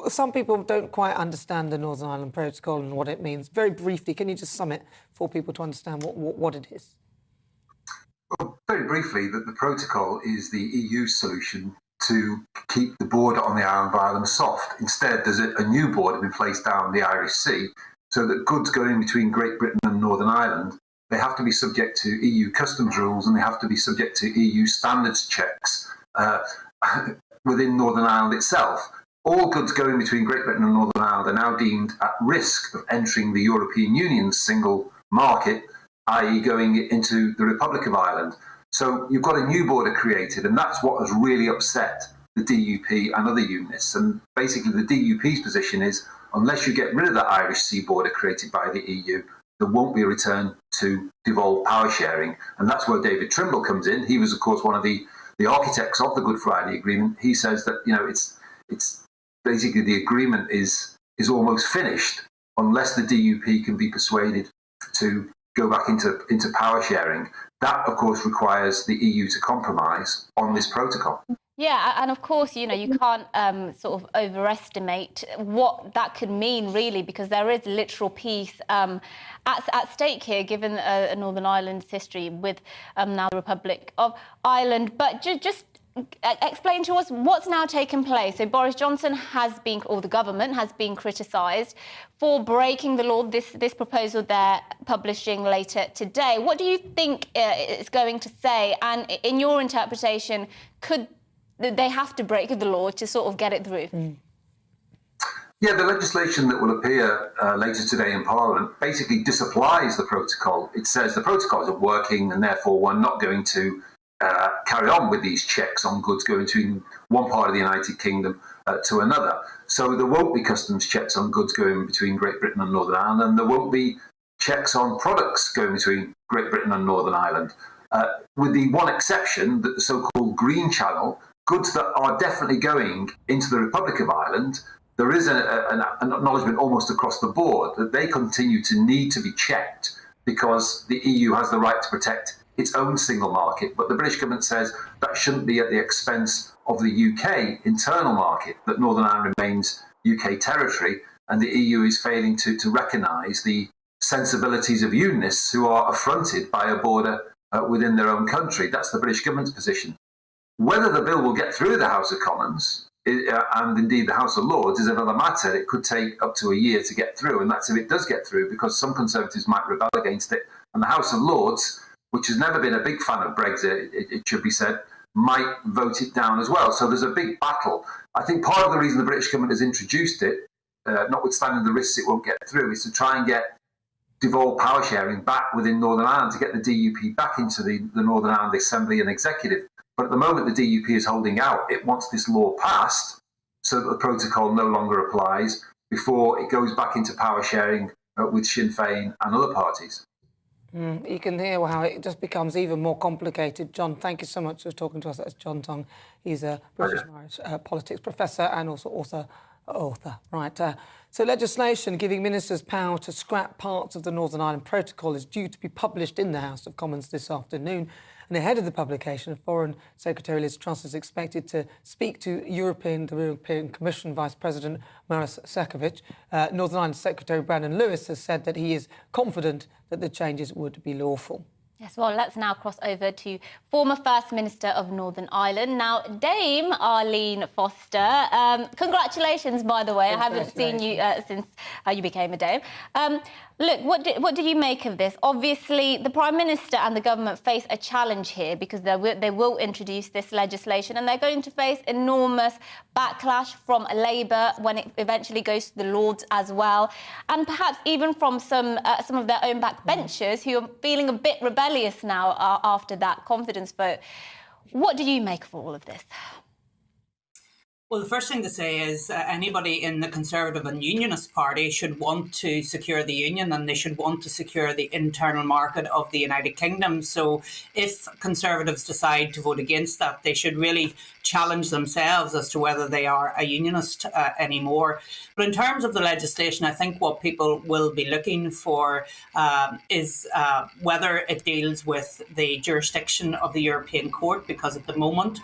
Some people don't quite understand the Northern Ireland Protocol and what it means. Very briefly, can you just sum it for people to understand what it is? Well, very briefly, that the protocol is the EU solution to keep the border on the island of Ireland soft. Instead, there's a new border been placed down the Irish Sea, so that goods going between Great Britain and Northern Ireland, they have to be subject to EU customs rules and they have to be subject to EU standards checks within Northern Ireland itself. All goods going between Great Britain and Northern Ireland are now deemed at risk of entering the European Union's single market, i.e. going into the Republic of Ireland. So you've got a new border created, and that's what has really upset the DUP and other unionists. And basically the DUP's position is, unless you get rid of that Irish Sea border created by the EU, there won't be a return to devolved power sharing. And that's where David Trimble comes in. He was, of course, one of the architects of the Good Friday Agreement. He says that, it's basically the agreement is almost finished unless the DUP can be persuaded to go back into power sharing. That, of course, requires the EU to compromise on this protocol. Yeah, and of course, you can't sort of overestimate what that could mean, really, because there is literal peace at stake here, given Northern Ireland's history with now the Republic of Ireland. But just explain to us what's now taken place. So Boris Johnson has been, or the government has been criticised for breaking the law, this proposal they're publishing later today. What do you think it's going to say? And in your interpretation, could they have to break the law to sort of get it through? Yeah, the legislation that will appear later today in Parliament basically disapplies the protocol. It says the protocol isn't working and therefore we're not going to carry on with these checks on goods going between one part of the United Kingdom to another. So there won't be customs checks on goods going between Great Britain and Northern Ireland, and there won't be checks on products going between Great Britain and Northern Ireland, with the one exception that the so-called Green Channel, goods that are definitely going into the Republic of Ireland, there is an acknowledgement almost across the board that they continue to need to be checked because the EU has the right to protect its own single market. But the British government says that shouldn't be at the expense of the UK internal market, that Northern Ireland remains UK territory, and the EU is failing to recognise the sensibilities of unionists who are affronted by a border within their own country. That's the British government's position. Whether the bill will get through the House of Commons and indeed the House of Lords is another matter. It could take up to a year to get through, and that's if it does get through, because some Conservatives might rebel against it. And the House of Lords, which has never been a big fan of Brexit, it should be said, might vote it down as well. So there's a big battle. I think part of the reason the British government has introduced it, notwithstanding the risks it won't get through, is to try and get devolved power sharing back within Northern Ireland, to get the DUP back into the Northern Ireland Assembly and Executive. But at the moment, the DUP is holding out. It wants this law passed so that the protocol no longer applies before it goes back into power sharing with Sinn Féin and other parties. You can hear how it just becomes even more complicated. John, thank you so much for talking to us. That's John Tongue. He's a British and Irish politics professor and also author So legislation giving ministers power to scrap parts of the Northern Ireland Protocol is due to be published in the House of Commons this afternoon. And ahead of the publication, Foreign Secretary Liz Truss is expected to speak to the European Commission Vice President Maros Sefcovic. Northern Ireland Secretary Brandon Lewis has said that he is confident that the changes would be lawful. Yes, well, let's now cross over to former First Minister of Northern Ireland. Now, Dame Arlene Foster. Congratulations, by the way. I haven't seen you since you became a Dame. Look, what do you make of this? Obviously, the Prime Minister and the government face a challenge here because they will introduce this legislation and they're going to face enormous backlash from Labour when it eventually goes to the Lords as well, and perhaps even from some of their own backbenchers who are feeling a bit rebellious now after that confidence vote. What do you make of all of this? Well, the first thing to say is anybody in the Conservative and Unionist Party should want to secure the Union and they should want to secure the internal market of the United Kingdom. So if Conservatives decide to vote against that, they should really challenge themselves as to whether they are a Unionist anymore. But in terms of the legislation, I think what people will be looking for is whether it deals with the jurisdiction of the European Court, because at the moment,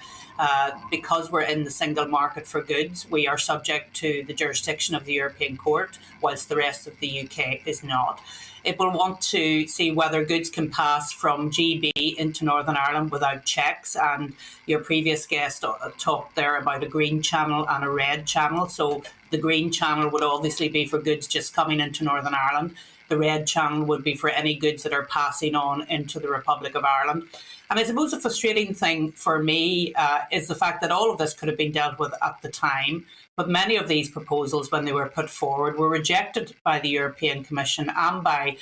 because we're in the single market for goods, we are subject to the jurisdiction of the European Court, whilst the rest of the UK is not. It will want to see whether goods can pass from GB into Northern Ireland without checks. And your previous guest talked there about a green channel and a red channel. So the green channel would obviously be for goods just coming into Northern Ireland. The red channel would be for any goods that are passing on into the Republic of Ireland. And I suppose the frustrating thing for me is the fact that all of this could have been dealt with at the time. But many of these proposals, when they were put forward, were rejected by the European Commission and by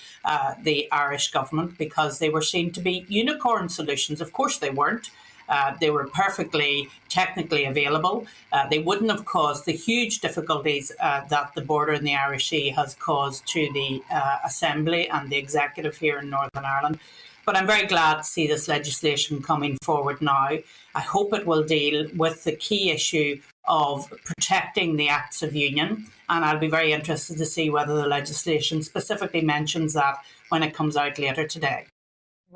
the Irish government because they were seen to be unicorn solutions. Of course they weren't. They were perfectly technically available. They wouldn't have caused the huge difficulties that the border in the Irish Sea has caused to the Assembly and the Executive here in Northern Ireland. But I'm very glad to see this legislation coming forward now. I hope it will deal with the key issue of protecting the Acts of Union. And I'll be very interested to see whether the legislation specifically mentions that when it comes out later today.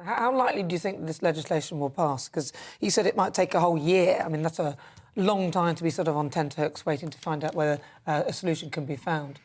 How likely do you think this legislation will pass? Because you said it might take a whole year. I mean, that's a long time to be sort of on tenterhooks waiting to find out whether a solution can be found.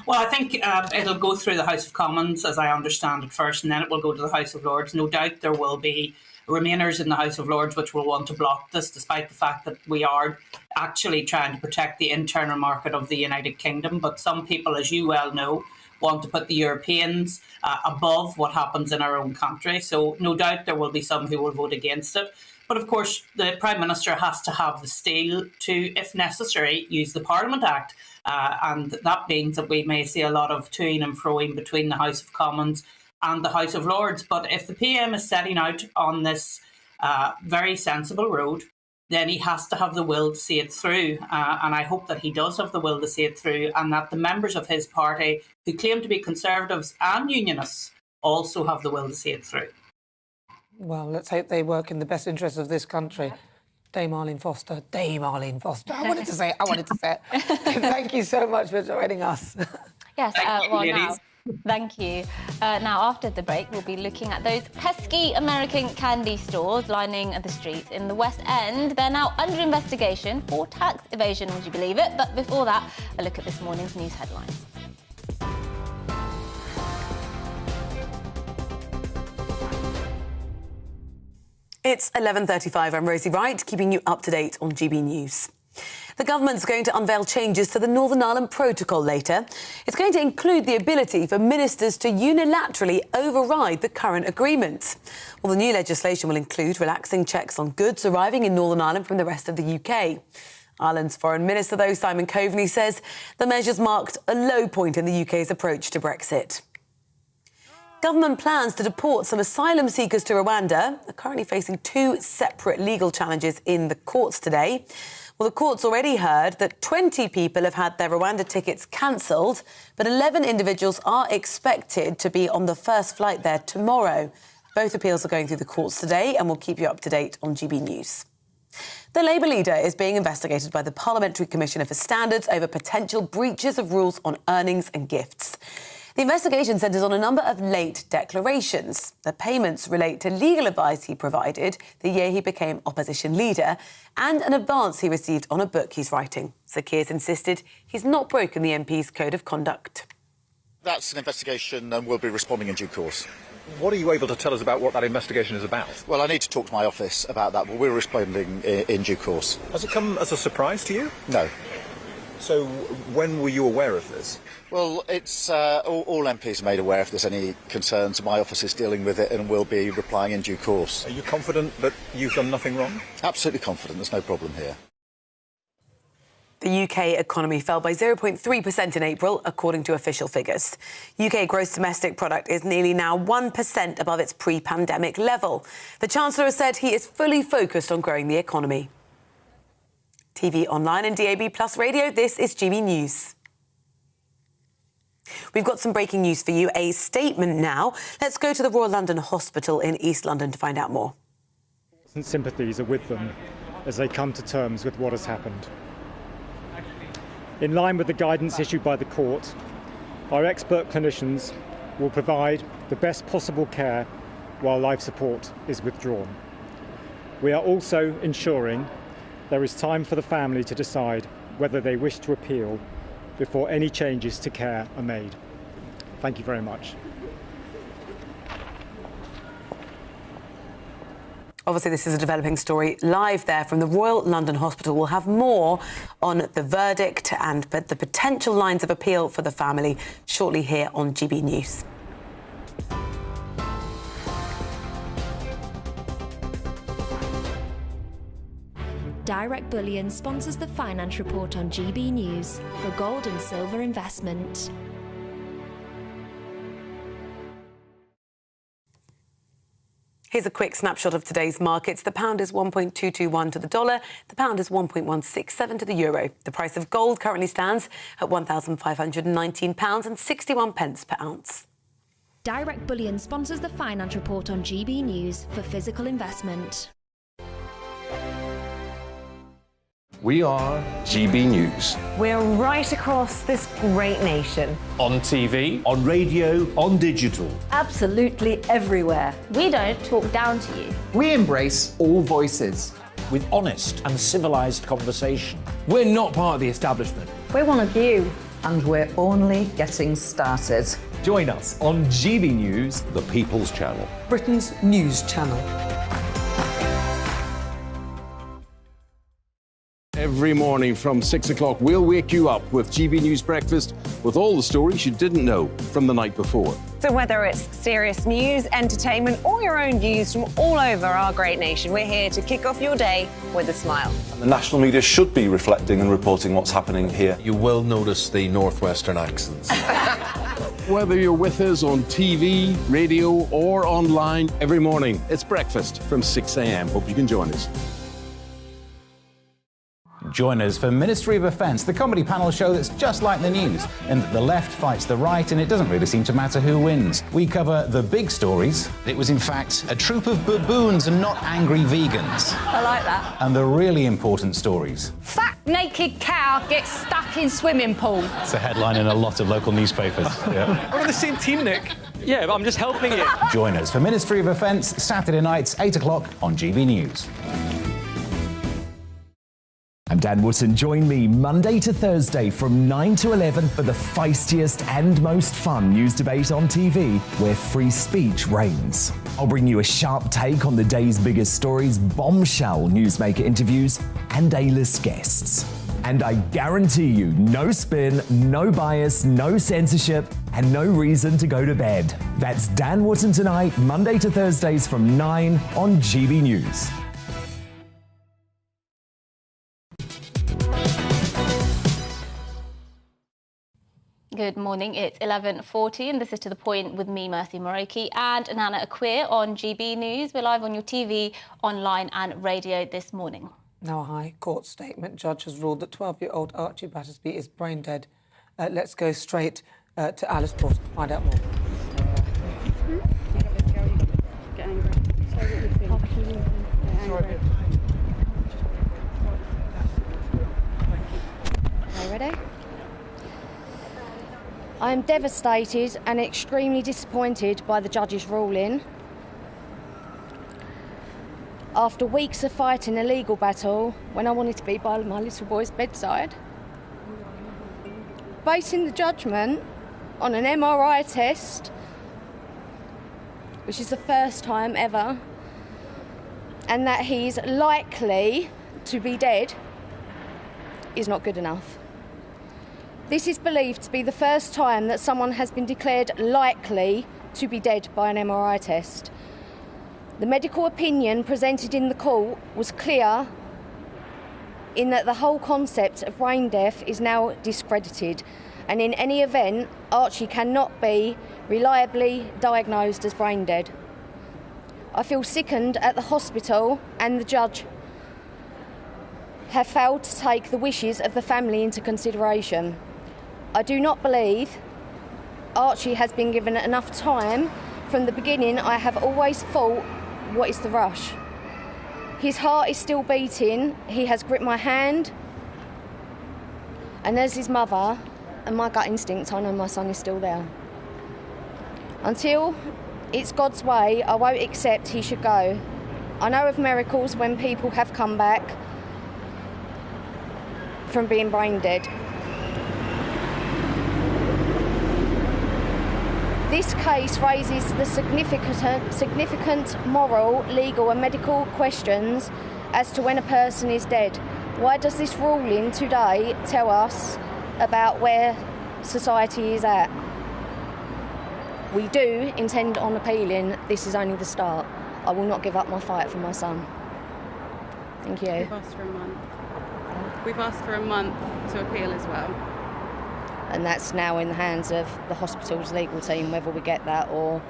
Well, I think it'll go through the House of Commons, as I understand it, first, and then it will go to the House of Lords. No doubt there will be Remainers in the House of Lords which will want to block this, despite the fact that we are actually trying to protect the internal market of the United Kingdom. But some people, as you well know, want to put the Europeans above what happens in our own country. So no doubt there will be some who will vote against it. But of course, the Prime Minister has to have the steel to, if necessary, use the Parliament Act. And that means that we may see a lot of toing and froing between the House of Commons and the House of Lords. But if the PM is setting out on this very sensible road, then he has to have the will to see it through. And I hope that he does have the will to see it through, and that the members of his party who claim to be Conservatives and Unionists also have the will to see it through. Well, let's hope they work in the best interests of this country. Dame Arlene Foster. Dame Arlene Foster. I wanted to say it. Thank you so much for joining us. Yes, now, thank you. Now, after the break, we'll be looking at those pesky American candy stores lining the streets in the West End. They're now under investigation for tax evasion, would you believe it? But before that, a look at this morning's news headlines. It's 11:35. I'm Rosie Wright, keeping you up to date on GB News. The government's going to unveil changes to the Northern Ireland Protocol later. It's going to include the ability for ministers to unilaterally override the current agreement. Well, the new legislation will include relaxing checks on goods arriving in Northern Ireland from the rest of the UK. Ireland's Foreign Minister, though, Simon Coveney, says the measures marked a low point in the UK's approach to Brexit. Government plans to deport some asylum seekers to Rwanda are currently facing two separate legal challenges in the courts today. Well, the court's already heard that 20 people have had their Rwanda tickets cancelled, but 11 individuals are expected to be on the first flight there tomorrow. Both appeals are going through the courts today, and we'll keep you up to date on GB News. The Labour leader is being investigated by the Parliamentary Commissioner for Standards over potential breaches of rules on earnings and gifts. The investigation centres on a number of late declarations. The payments relate to legal advice he provided the year he became opposition leader and an advance he received on a book he's writing. Sir Keir's insisted he's not broken the MP's code of conduct. That's an investigation and we'll be responding in due course. What are you able to tell us about what that investigation is about? Well, I need to talk to my office about that, but we're responding in due course. Has it come as a surprise to you? No. So when were you aware of this? Well, it's all MPs are made aware if there's any concerns. My office is dealing with it and will be replying in due course. Are you confident that you've done nothing wrong? Absolutely confident. There's no problem here. The UK economy fell by 0.3% in April, according to official figures. UK gross domestic product is nearly now 1% above its pre-pandemic level. The Chancellor has said he is fully focused on growing the economy. TV, online and DAB+ radio, this is GB News. We've got some breaking news for you, a statement now. Let's go to the Royal London Hospital in East London to find out more. Sympathies are with them as they come to terms with what has happened. In line with the guidance issued by the court, our expert clinicians will provide the best possible care while life support is withdrawn. We are also ensuring there is time for the family to decide whether they wish to appeal before any changes to care are made. Thank you very much. Obviously, this is a developing story live there from the Royal London Hospital. We'll have more on the verdict and the potential lines of appeal for the family shortly here on GB News. Direct Bullion sponsors the Finance Report on GB News for gold and silver investment. Here's a quick snapshot of today's markets. The pound is 1.221 to the dollar. The pound is 1.167 to the euro. The price of gold currently stands at £1,519.61 per ounce. Direct Bullion sponsors the Finance Report on GB News for physical investment. We are GB News. We're right across this great nation. On TV, on radio, on digital. Absolutely everywhere. We don't talk down to you. We embrace all voices. With honest and civilised conversation. we're not part of the establishment. We're one of you. And we're only getting started. Join us on GB News, the People's Channel, Britain's news channel. Every morning from 6 o'clock, we'll wake you up with GB News Breakfast with all the stories you didn't know from the night before. So whether it's serious news, entertainment, or your own views from all over our great nation, we're here to kick off your day with a smile. The national media should be reflecting and reporting what's happening here. You will notice the northwestern accents. Whether you're with us on TV, radio, or online, every morning, it's breakfast from 6 a.m. Hope you can join us. Join us for Ministry of Offence, the comedy panel show that's just like the news, in that the left fights the right and it doesn't really seem to matter who wins. We cover the big stories. It was in fact a troop of baboons and not angry vegans. I like that. And the really important stories. Fat naked cow gets stuck in swimming pool. It's a headline in a lot of local newspapers. Yeah. We're on the same team, Nick. Yeah, but I'm just helping you. Join us for Ministry of Offence, Saturday nights, 8 o'clock on GB News. I'm Dan Wootton. Join me Monday to Thursday from 9 to 11 for the feistiest and most fun news debate on TV, where free speech reigns. I'll bring you a sharp take on the day's biggest stories, bombshell newsmaker interviews, and A-list guests. And I guarantee you, no spin, no bias, no censorship, and no reason to go to bed. That's Dan Wootton tonight, Monday to Thursdays from 9 on GB News. Good morning, it's 11:40 and this is To The Point with me, Mercy Moroki, and Nana Akweer on GB News. We're live on your TV, online and radio this morning. Now, a High Court statement. Judge has ruled that 12-year-old Archie Battersby is brain dead. Let's go straight to Alice Porter to find out more. I am devastated and extremely disappointed by the judge's ruling. After weeks of fighting a legal battle, when I wanted to be by my little boy's bedside, basing the judgment on an MRI test, which is the first time ever, and that he's likely to be dead, is not good enough. This is believed to be the first time that someone has been declared likely to be dead by an MRI test. The medical opinion presented in the court was clear in that the whole concept of brain death is now discredited, and in any event, Archie cannot be reliably diagnosed as brain dead. I feel sickened at the hospital and the judge have failed to take the wishes of the family into consideration. I do not believe Archie has been given enough time. From the beginning, I have always thought, what is the rush? His heart is still beating, he has gripped my hand, and as his mother and my gut instinct, I know my son is still there. Until it's God's way, I won't accept he should go. I know of miracles when people have come back from being brain dead. This case raises the significant moral, legal and medical questions as to when a person is dead. Why does this ruling today tell us about where society is at? We do intend on appealing. This is only the start. I will not give up my fight for my son. Thank you. We've asked for a month. We've asked for a month to appeal as well. And that's now in the hands of the hospital's legal team, whether we get that or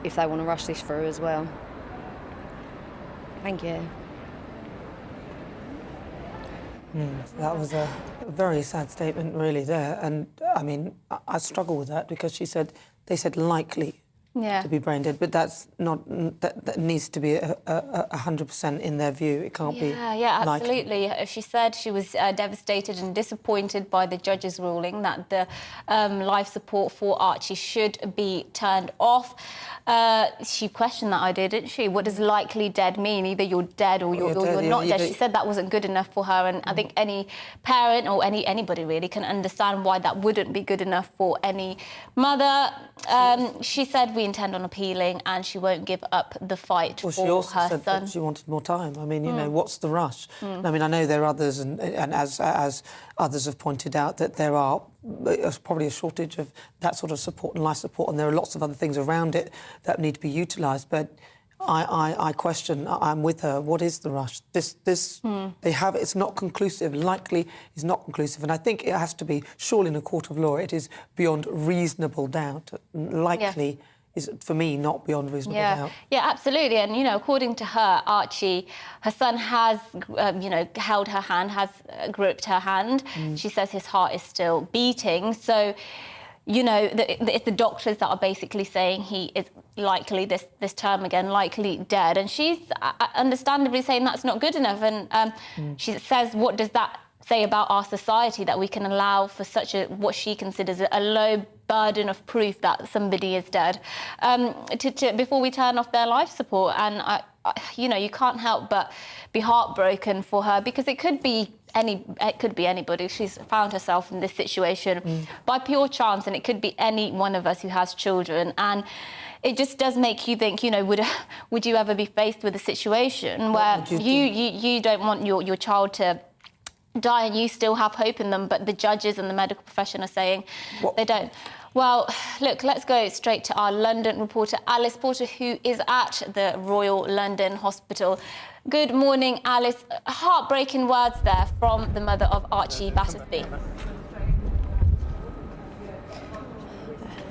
if they want to rush this through as well. Thank you. That was a very sad statement, really, there. And, I mean, I struggle with that because they said likely to be brain dead, but that's not, that needs to be 100% in their view. It can't be Yeah, likely. absolutely. She said she was devastated and disappointed by the judge's ruling that the life support for Archie should be turned off. She questioned that idea, didn't she? What does likely dead mean? Either you're dead or you're not dead. She said that wasn't good enough for her, and I think any parent or anybody really can understand why that wouldn't be good enough for any mother. She said we intend on appealing and she won't give up the fight for she also her said son. that she wanted more time. I mean, you know, what's the rush? I mean, I know there are others, and as others have pointed out, that there's probably a shortage of that sort of support and life support, and there are lots of other things around it that need to be utilised. But I question. I'm with her. What is the rush? They have. It's not conclusive. Likely is not conclusive, and I think it has to be. Surely, in a court of law, it is beyond reasonable doubt. Likely is, for me, not beyond reasonable doubt. Yeah, absolutely. And you know, according to her, Archie, her son has, held her hand, has gripped her hand. She says his heart is still beating. So, you know, it's the doctors that are basically saying he is likely, this term again, likely dead. And she's understandably saying that's not good enough. And she says, what does that say about our society, that we can allow for such what she considers a low burden of proof that somebody is dead before we turn off their life support? And, you can't help but be heartbroken for her, because it could be anybody. She's found herself in this situation by pure chance, and it could be any one of us who has children. And it just does make you think, would you ever be faced with a situation where you don't want your child to die and you still have hope in them, but the judges and the medical profession are saying they don't? Well, look, let's go straight to our London reporter, Alice Porter, who is at the Royal London Hospital. Good morning, Alice. Heartbreaking words there from the mother of Archie Battersby.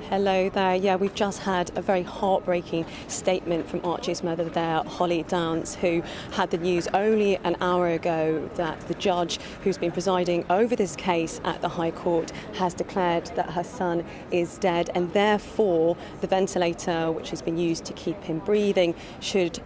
Hello there. Yeah, we've just had a very heartbreaking statement from Archie's mother there, Holly Dance, who had the news only an hour ago that the judge who's been presiding over this case at the High Court has declared that her son is dead, and therefore the ventilator which has been used to keep him breathing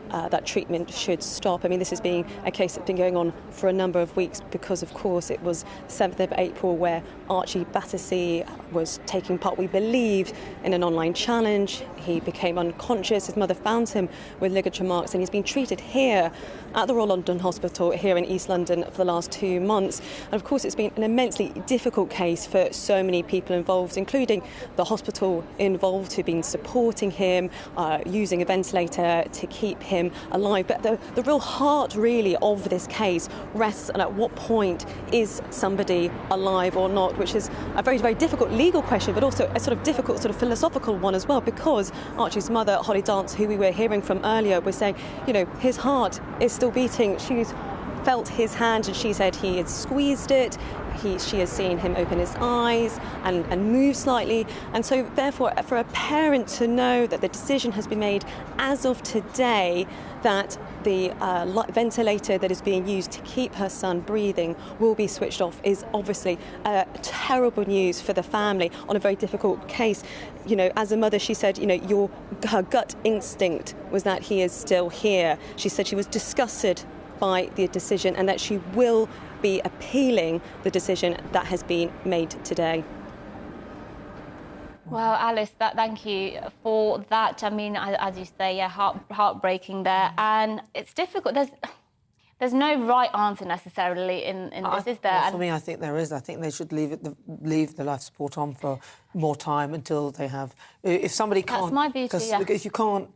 that treatment should stop. I mean, this has been a case that's been going on for a number of weeks because, of course, it was 7th of April where Archie Battersby was taking part, we believe, in an online challenge. He became unconscious. His mother found him with ligature marks, and he's been treated here at the Royal London Hospital here in East London for the last 2 months. And of course, it's been an immensely difficult case for so many people involved, including the hospital involved who've been supporting him, using a ventilator to keep him alive. But the real heart, really, of this case rests on at what point is somebody alive or not, which is a very, very difficult legal question, but also a sort of difficult sort of philosophical one as well, because Archie's mother, Holly Dance, who we were hearing from earlier, was saying, you know, his heart is still beating. She's felt his hand and she said he had squeezed it. She has seen him open his eyes and move slightly. And so therefore, for a parent to know that the decision has been made as of today that the ventilator that is being used to keep her son breathing will be switched off is obviously terrible news for the family on a very difficult case. You know, as a mother, she said, you know, her gut instinct was that he is still here. She said she was disgusted by the decision and that she will be appealing the decision that has been made today. Well, Alice, thank you for that. I mean, as you say, yeah, heartbreaking there, and it's difficult. There's no right answer necessarily in this, is there? For me, I think there is. I think they should leave the life support on for more time until they have. If somebody can't, that's my view too, yeah.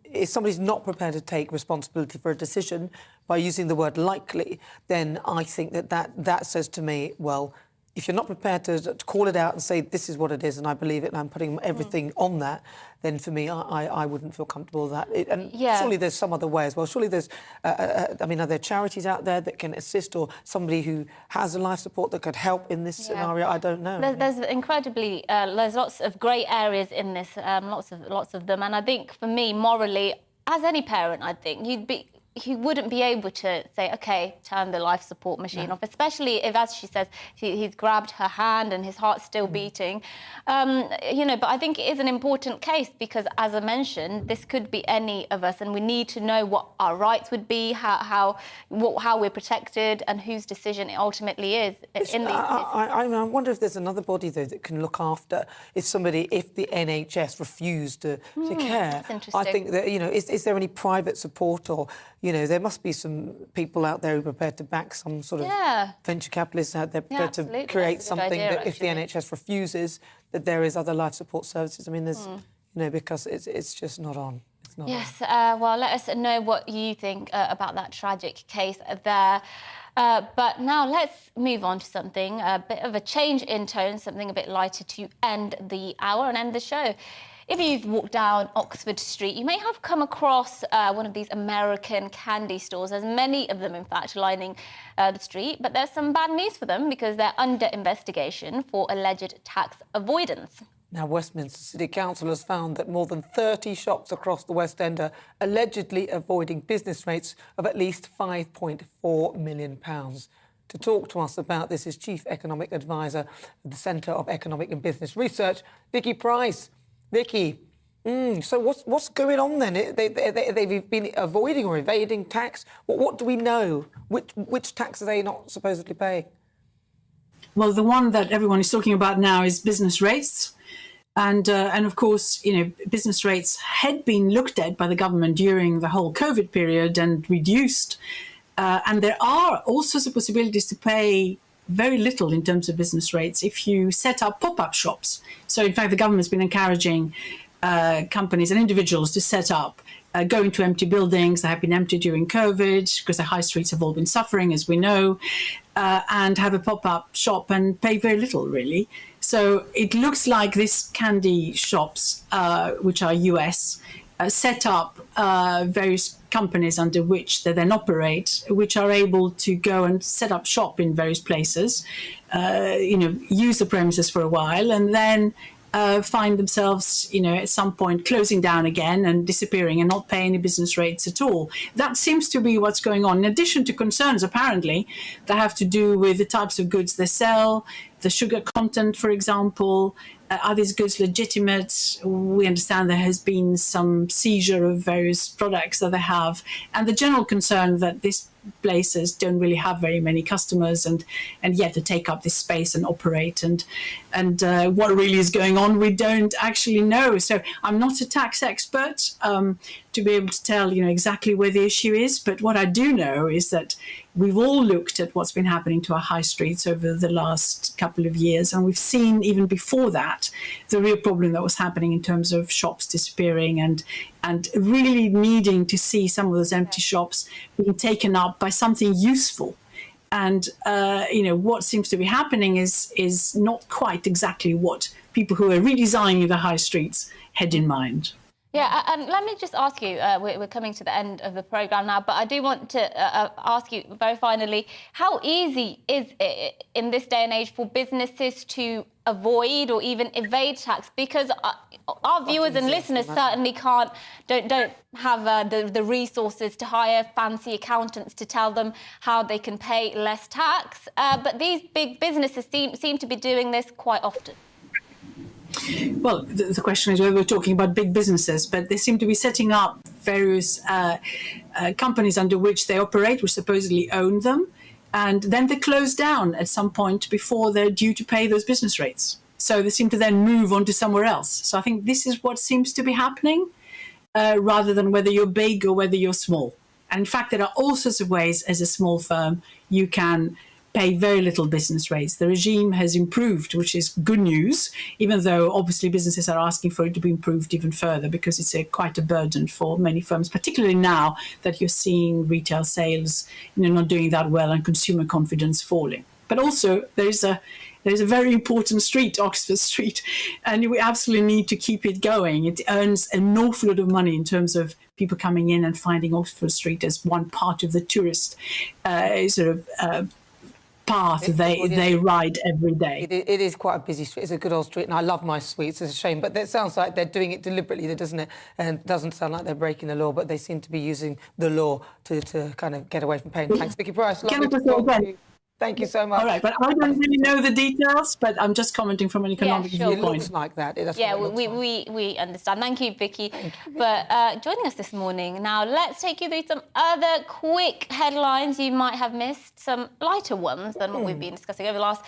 If somebody's not prepared to take responsibility for a decision by using the word likely, then I think that says to me, well, if you're not prepared to call it out and say this is what it is and I believe it and I'm putting everything on that, then for me, I wouldn't feel comfortable with that. Surely there's some other way as well. Surely there's, I mean, are there charities out there that can assist, or somebody who has a life support that could help in this scenario? I don't know. There's incredibly, there's lots of grey areas in this, lots of them. And I think for me, morally, as any parent, I think you wouldn't be able to say, OK, turn the life support machine off, especially if, as she says, he's grabbed her hand and his heart's still beating. You know, but I think it is an important case because, as I mentioned, this could be any of us, and we need to know what our rights would be, how we're protected, and whose decision it ultimately is in these cases. I wonder if there's another body, though, that can look after if the NHS refused to care. That's interesting. I think that, you know, is there any private support, or, you know, there must be some people out there who are prepared to back some sort of venture capitalists out there prepared to create something that if the NHS refuses, that there is other life support services. I mean, there's, you know, because it's just not on. It's not on. Well, let us know what you think about that tragic case there. But now let's move on to something, a bit of a change in tone, something a bit lighter to end the hour and end the show. If you've walked down Oxford Street, you may have come across one of these American candy stores. There's many of them, in fact, lining the street. But there's some bad news for them because they're under investigation for alleged tax avoidance. Now, Westminster City Council has found that more than 30 shops across the West End are allegedly avoiding business rates of at least £5.4 million. To talk to us about this is Chief Economic Advisor at the Centre of Economic and Business Research, Vicky Price. Vicky, so what's going on then? They've been avoiding or evading tax. What do we know? Which tax are they not supposedly paying? Well, the one that everyone is talking about now is business rates. And of course, you know, business rates had been looked at by the government during the whole COVID period and reduced. And there are all sorts of possibilities to pay very little in terms of business rates if you set up pop-up shops. So, in fact, the government's been encouraging companies and individuals to set up, go into empty buildings that have been empty during COVID because the high streets have all been suffering, as we know, and have a pop-up shop and pay very little, really. So it looks like these candy shops, which are US, set up various companies under which they then operate, which are able to go and set up shop in various places, use the premises for a while, and then find themselves, at some point closing down again and disappearing and not pay any business rates at all. That seems to be what's going on, in addition to concerns, apparently, that have to do with the types of goods they sell, the sugar content, for example. Are these goods legitimate? We understand there has been some seizure of various products that they have, and the general concern that these places don't really have very many customers, and yet to take up this space and operate, and what really is going on, we don't actually know. So I'm not a tax expert to be able to tell exactly where the issue is, but what I do know is that we've all looked at what's been happening to our high streets over the last couple of years, and we've seen even before that the real problem that was happening in terms of shops disappearing and really needing to see some of those empty shops being taken up by something useful. And what seems to be happening is not quite exactly what people who are redesigning the high streets had in mind. Yeah, and let me just ask you, we're coming to the end of the programme now, but I do want to ask you very finally, how easy is it in this day and age for businesses to avoid or even evade tax? Because our viewers and listeners certainly don't have the resources to hire fancy accountants to tell them how they can pay less tax. But these big businesses seem to be doing this quite often. Well, the question is whether we're talking about big businesses, but they seem to be setting up various companies under which they operate, which supposedly own them, and then they close down at some point before they're due to pay those business rates. So they seem to then move on to somewhere else. So I think this is what seems to be happening, rather than whether you're big or whether you're small. And in fact, there are all sorts of ways as a small firm you can pay very little business rates. The regime has improved, which is good news, even though obviously businesses are asking for it to be improved even further, because it's quite a burden for many firms, particularly now that you're seeing retail sales not doing that well and consumer confidence falling. But also there's a very important street, Oxford Street, and we absolutely need to keep it going. It earns an awful lot of money in terms of people coming in and finding Oxford Street as one part of the tourist path they ride every day. It is quite a busy street. It's a good old street, and I love my sweets. It's a shame, but it sounds like they're doing it deliberately, doesn't it? And it doesn't sound like they're breaking the law, but they seem to be using the law to kind of get away from paying. Thanks, Vicky Price. Can I talk to you? Thank you so much. All right, but I don't really know the details, but I'm just commenting from an economic viewpoint. It looks like that. We understand. Thank you, Vicky, for joining us this morning. Now, let's take you through some other quick headlines you might have missed, some lighter ones than what we've been discussing over the last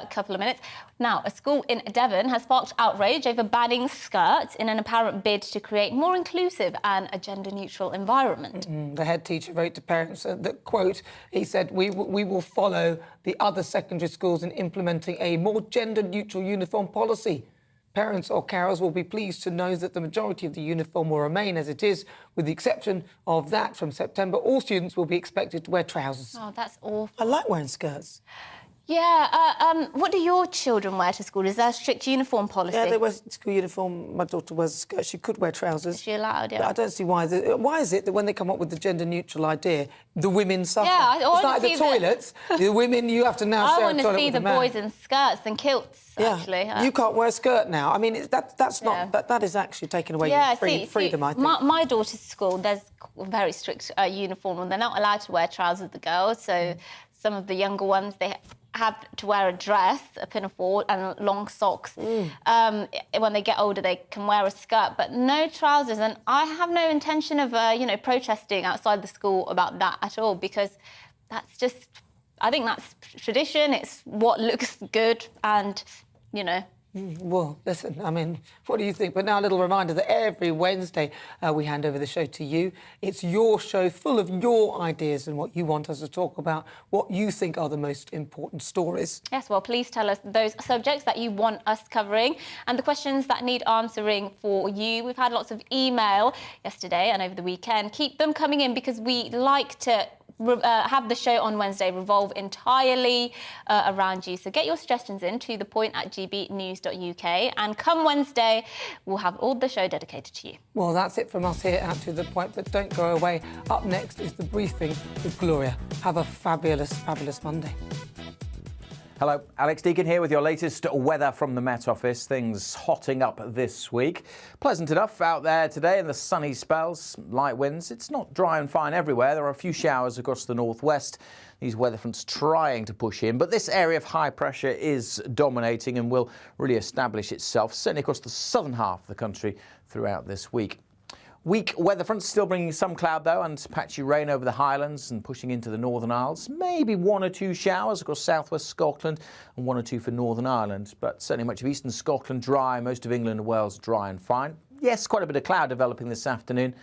couple of minutes. Now, a school in Devon has sparked outrage over banning skirts in an apparent bid to create more inclusive and a gender-neutral environment. The head teacher wrote to parents that, quote, he said, we will follow the other secondary schools in implementing a more gender-neutral uniform policy. Parents or carers will be pleased to know that the majority of the uniform will remain as it is, with the exception of that from September, all students will be expected to wear trousers. Oh, that's awful. I like wearing skirts. Yeah, what do your children wear to school? Is there a strict uniform policy? Yeah, they wear school uniform. My daughter wears a skirt. She could wear trousers. Is she allowed, yeah? But I don't see why. Why is it that when they come up with the gender-neutral idea, the women suffer? Yeah, it's like the toilets. The women, you have to now share a toilet with a man. I want to see the boys in skirts and kilts, actually. You can't wear a skirt now. I mean, that's not... That is actually taking away your freedom, I think. My daughter's school, there's a very strict uniform, and they're not allowed to wear trousers, the girls, so some of the younger ones, they have to wear a dress, a pinafore, and long socks. When they get older, they can wear a skirt, but no trousers. And I have no intention of, protesting outside the school about that at all, because that's just, I think that's tradition. It's what looks good, and, Well, listen, I mean, what do you think? But now a little reminder that every Wednesday we hand over the show to you. It's your show, full of your ideas and what you want us to talk about, what you think are the most important stories. Yes, well, please tell us those subjects that you want us covering and the questions that need answering for you. We've had lots of email yesterday and over the weekend. Keep them coming in, because we like to have the show on Wednesday revolve entirely around you. So get your suggestions in to thepoint@gbnews.uk, and come Wednesday, we'll have all the show dedicated to you. Well, that's it from us here at To The Point, but don't go away. Up next is The Briefing with Gloria. Have a fabulous, fabulous Monday. Hello, Alex Deacon here with your latest weather from the Met Office. Things hotting up this week. Pleasant enough out there today in the sunny spells, light winds. It's not dry and fine everywhere. There are a few showers across the northwest. These weather fronts trying to push in, but this area of high pressure is dominating and will really establish itself, certainly across the southern half of the country throughout this week. Weak weather fronts still bringing some cloud, though, and patchy rain over the Highlands and pushing into the Northern Isles. Maybe 1 or 2 showers across southwest Scotland and 1 or 2 for Northern Ireland. But certainly much of eastern Scotland dry, most of England and Wales dry and fine. Yes, quite a bit of cloud developing this afternoon,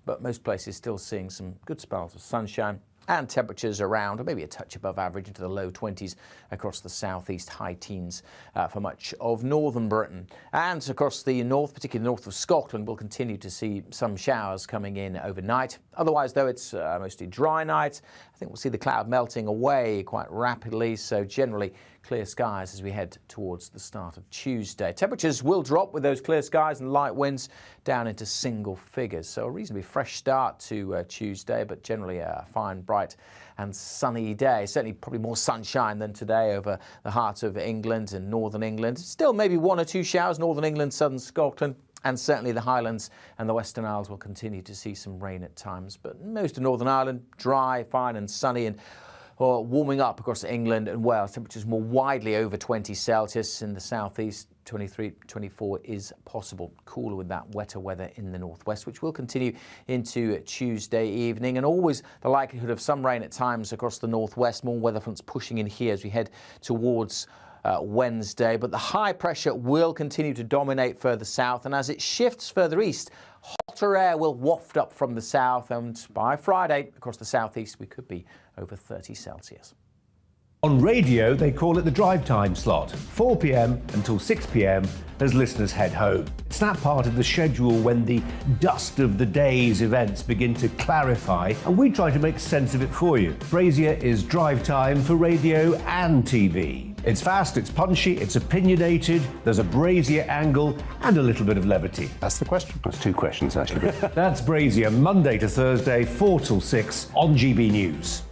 but most places still seeing some good spells of sunshine. And temperatures around, or maybe a touch above average, into the low 20s across the southeast, high teens for much of northern Britain. And across the north, particularly north of Scotland, we'll continue to see some showers coming in overnight. Otherwise, though, it's mostly dry night. I think we'll see the cloud melting away quite rapidly, so generally clear skies as we head towards the start of Tuesday. Temperatures will drop with those clear skies and light winds down into single figures. So a reasonably fresh start to Tuesday, but generally a fine, bright and sunny day. Certainly probably more sunshine than today over the heart of England and northern England. Still maybe 1 or 2 showers, northern England, southern Scotland. And certainly the Highlands and the Western Isles will continue to see some rain at times. But most of Northern Ireland, dry, fine and sunny, and warming up across England and Wales. Temperatures more widely over 20 Celsius. In the southeast, 23, 24 is possible. Cooler with that wetter weather in the northwest, which will continue into Tuesday evening. And always the likelihood of some rain at times across the northwest. More weather fronts pushing in here as we head towards Wednesday, but the high pressure will continue to dominate further south, and as it shifts further east, hotter air will waft up from the south, and by Friday across the southeast we could be over 30 Celsius. On radio, they call it the drive time slot, 4 p.m. until 6 p.m. as listeners head home. It's that part of the schedule when the dust of the day's events begin to clarify, and we try to make sense of it for you. Brazier is drive time for radio and TV. It's fast, it's punchy, it's opinionated, there's a Brazier angle and a little bit of levity. That's the question. That's 2 questions, actually. That's Brazier, Monday to Thursday, 4 till 6 on GB News.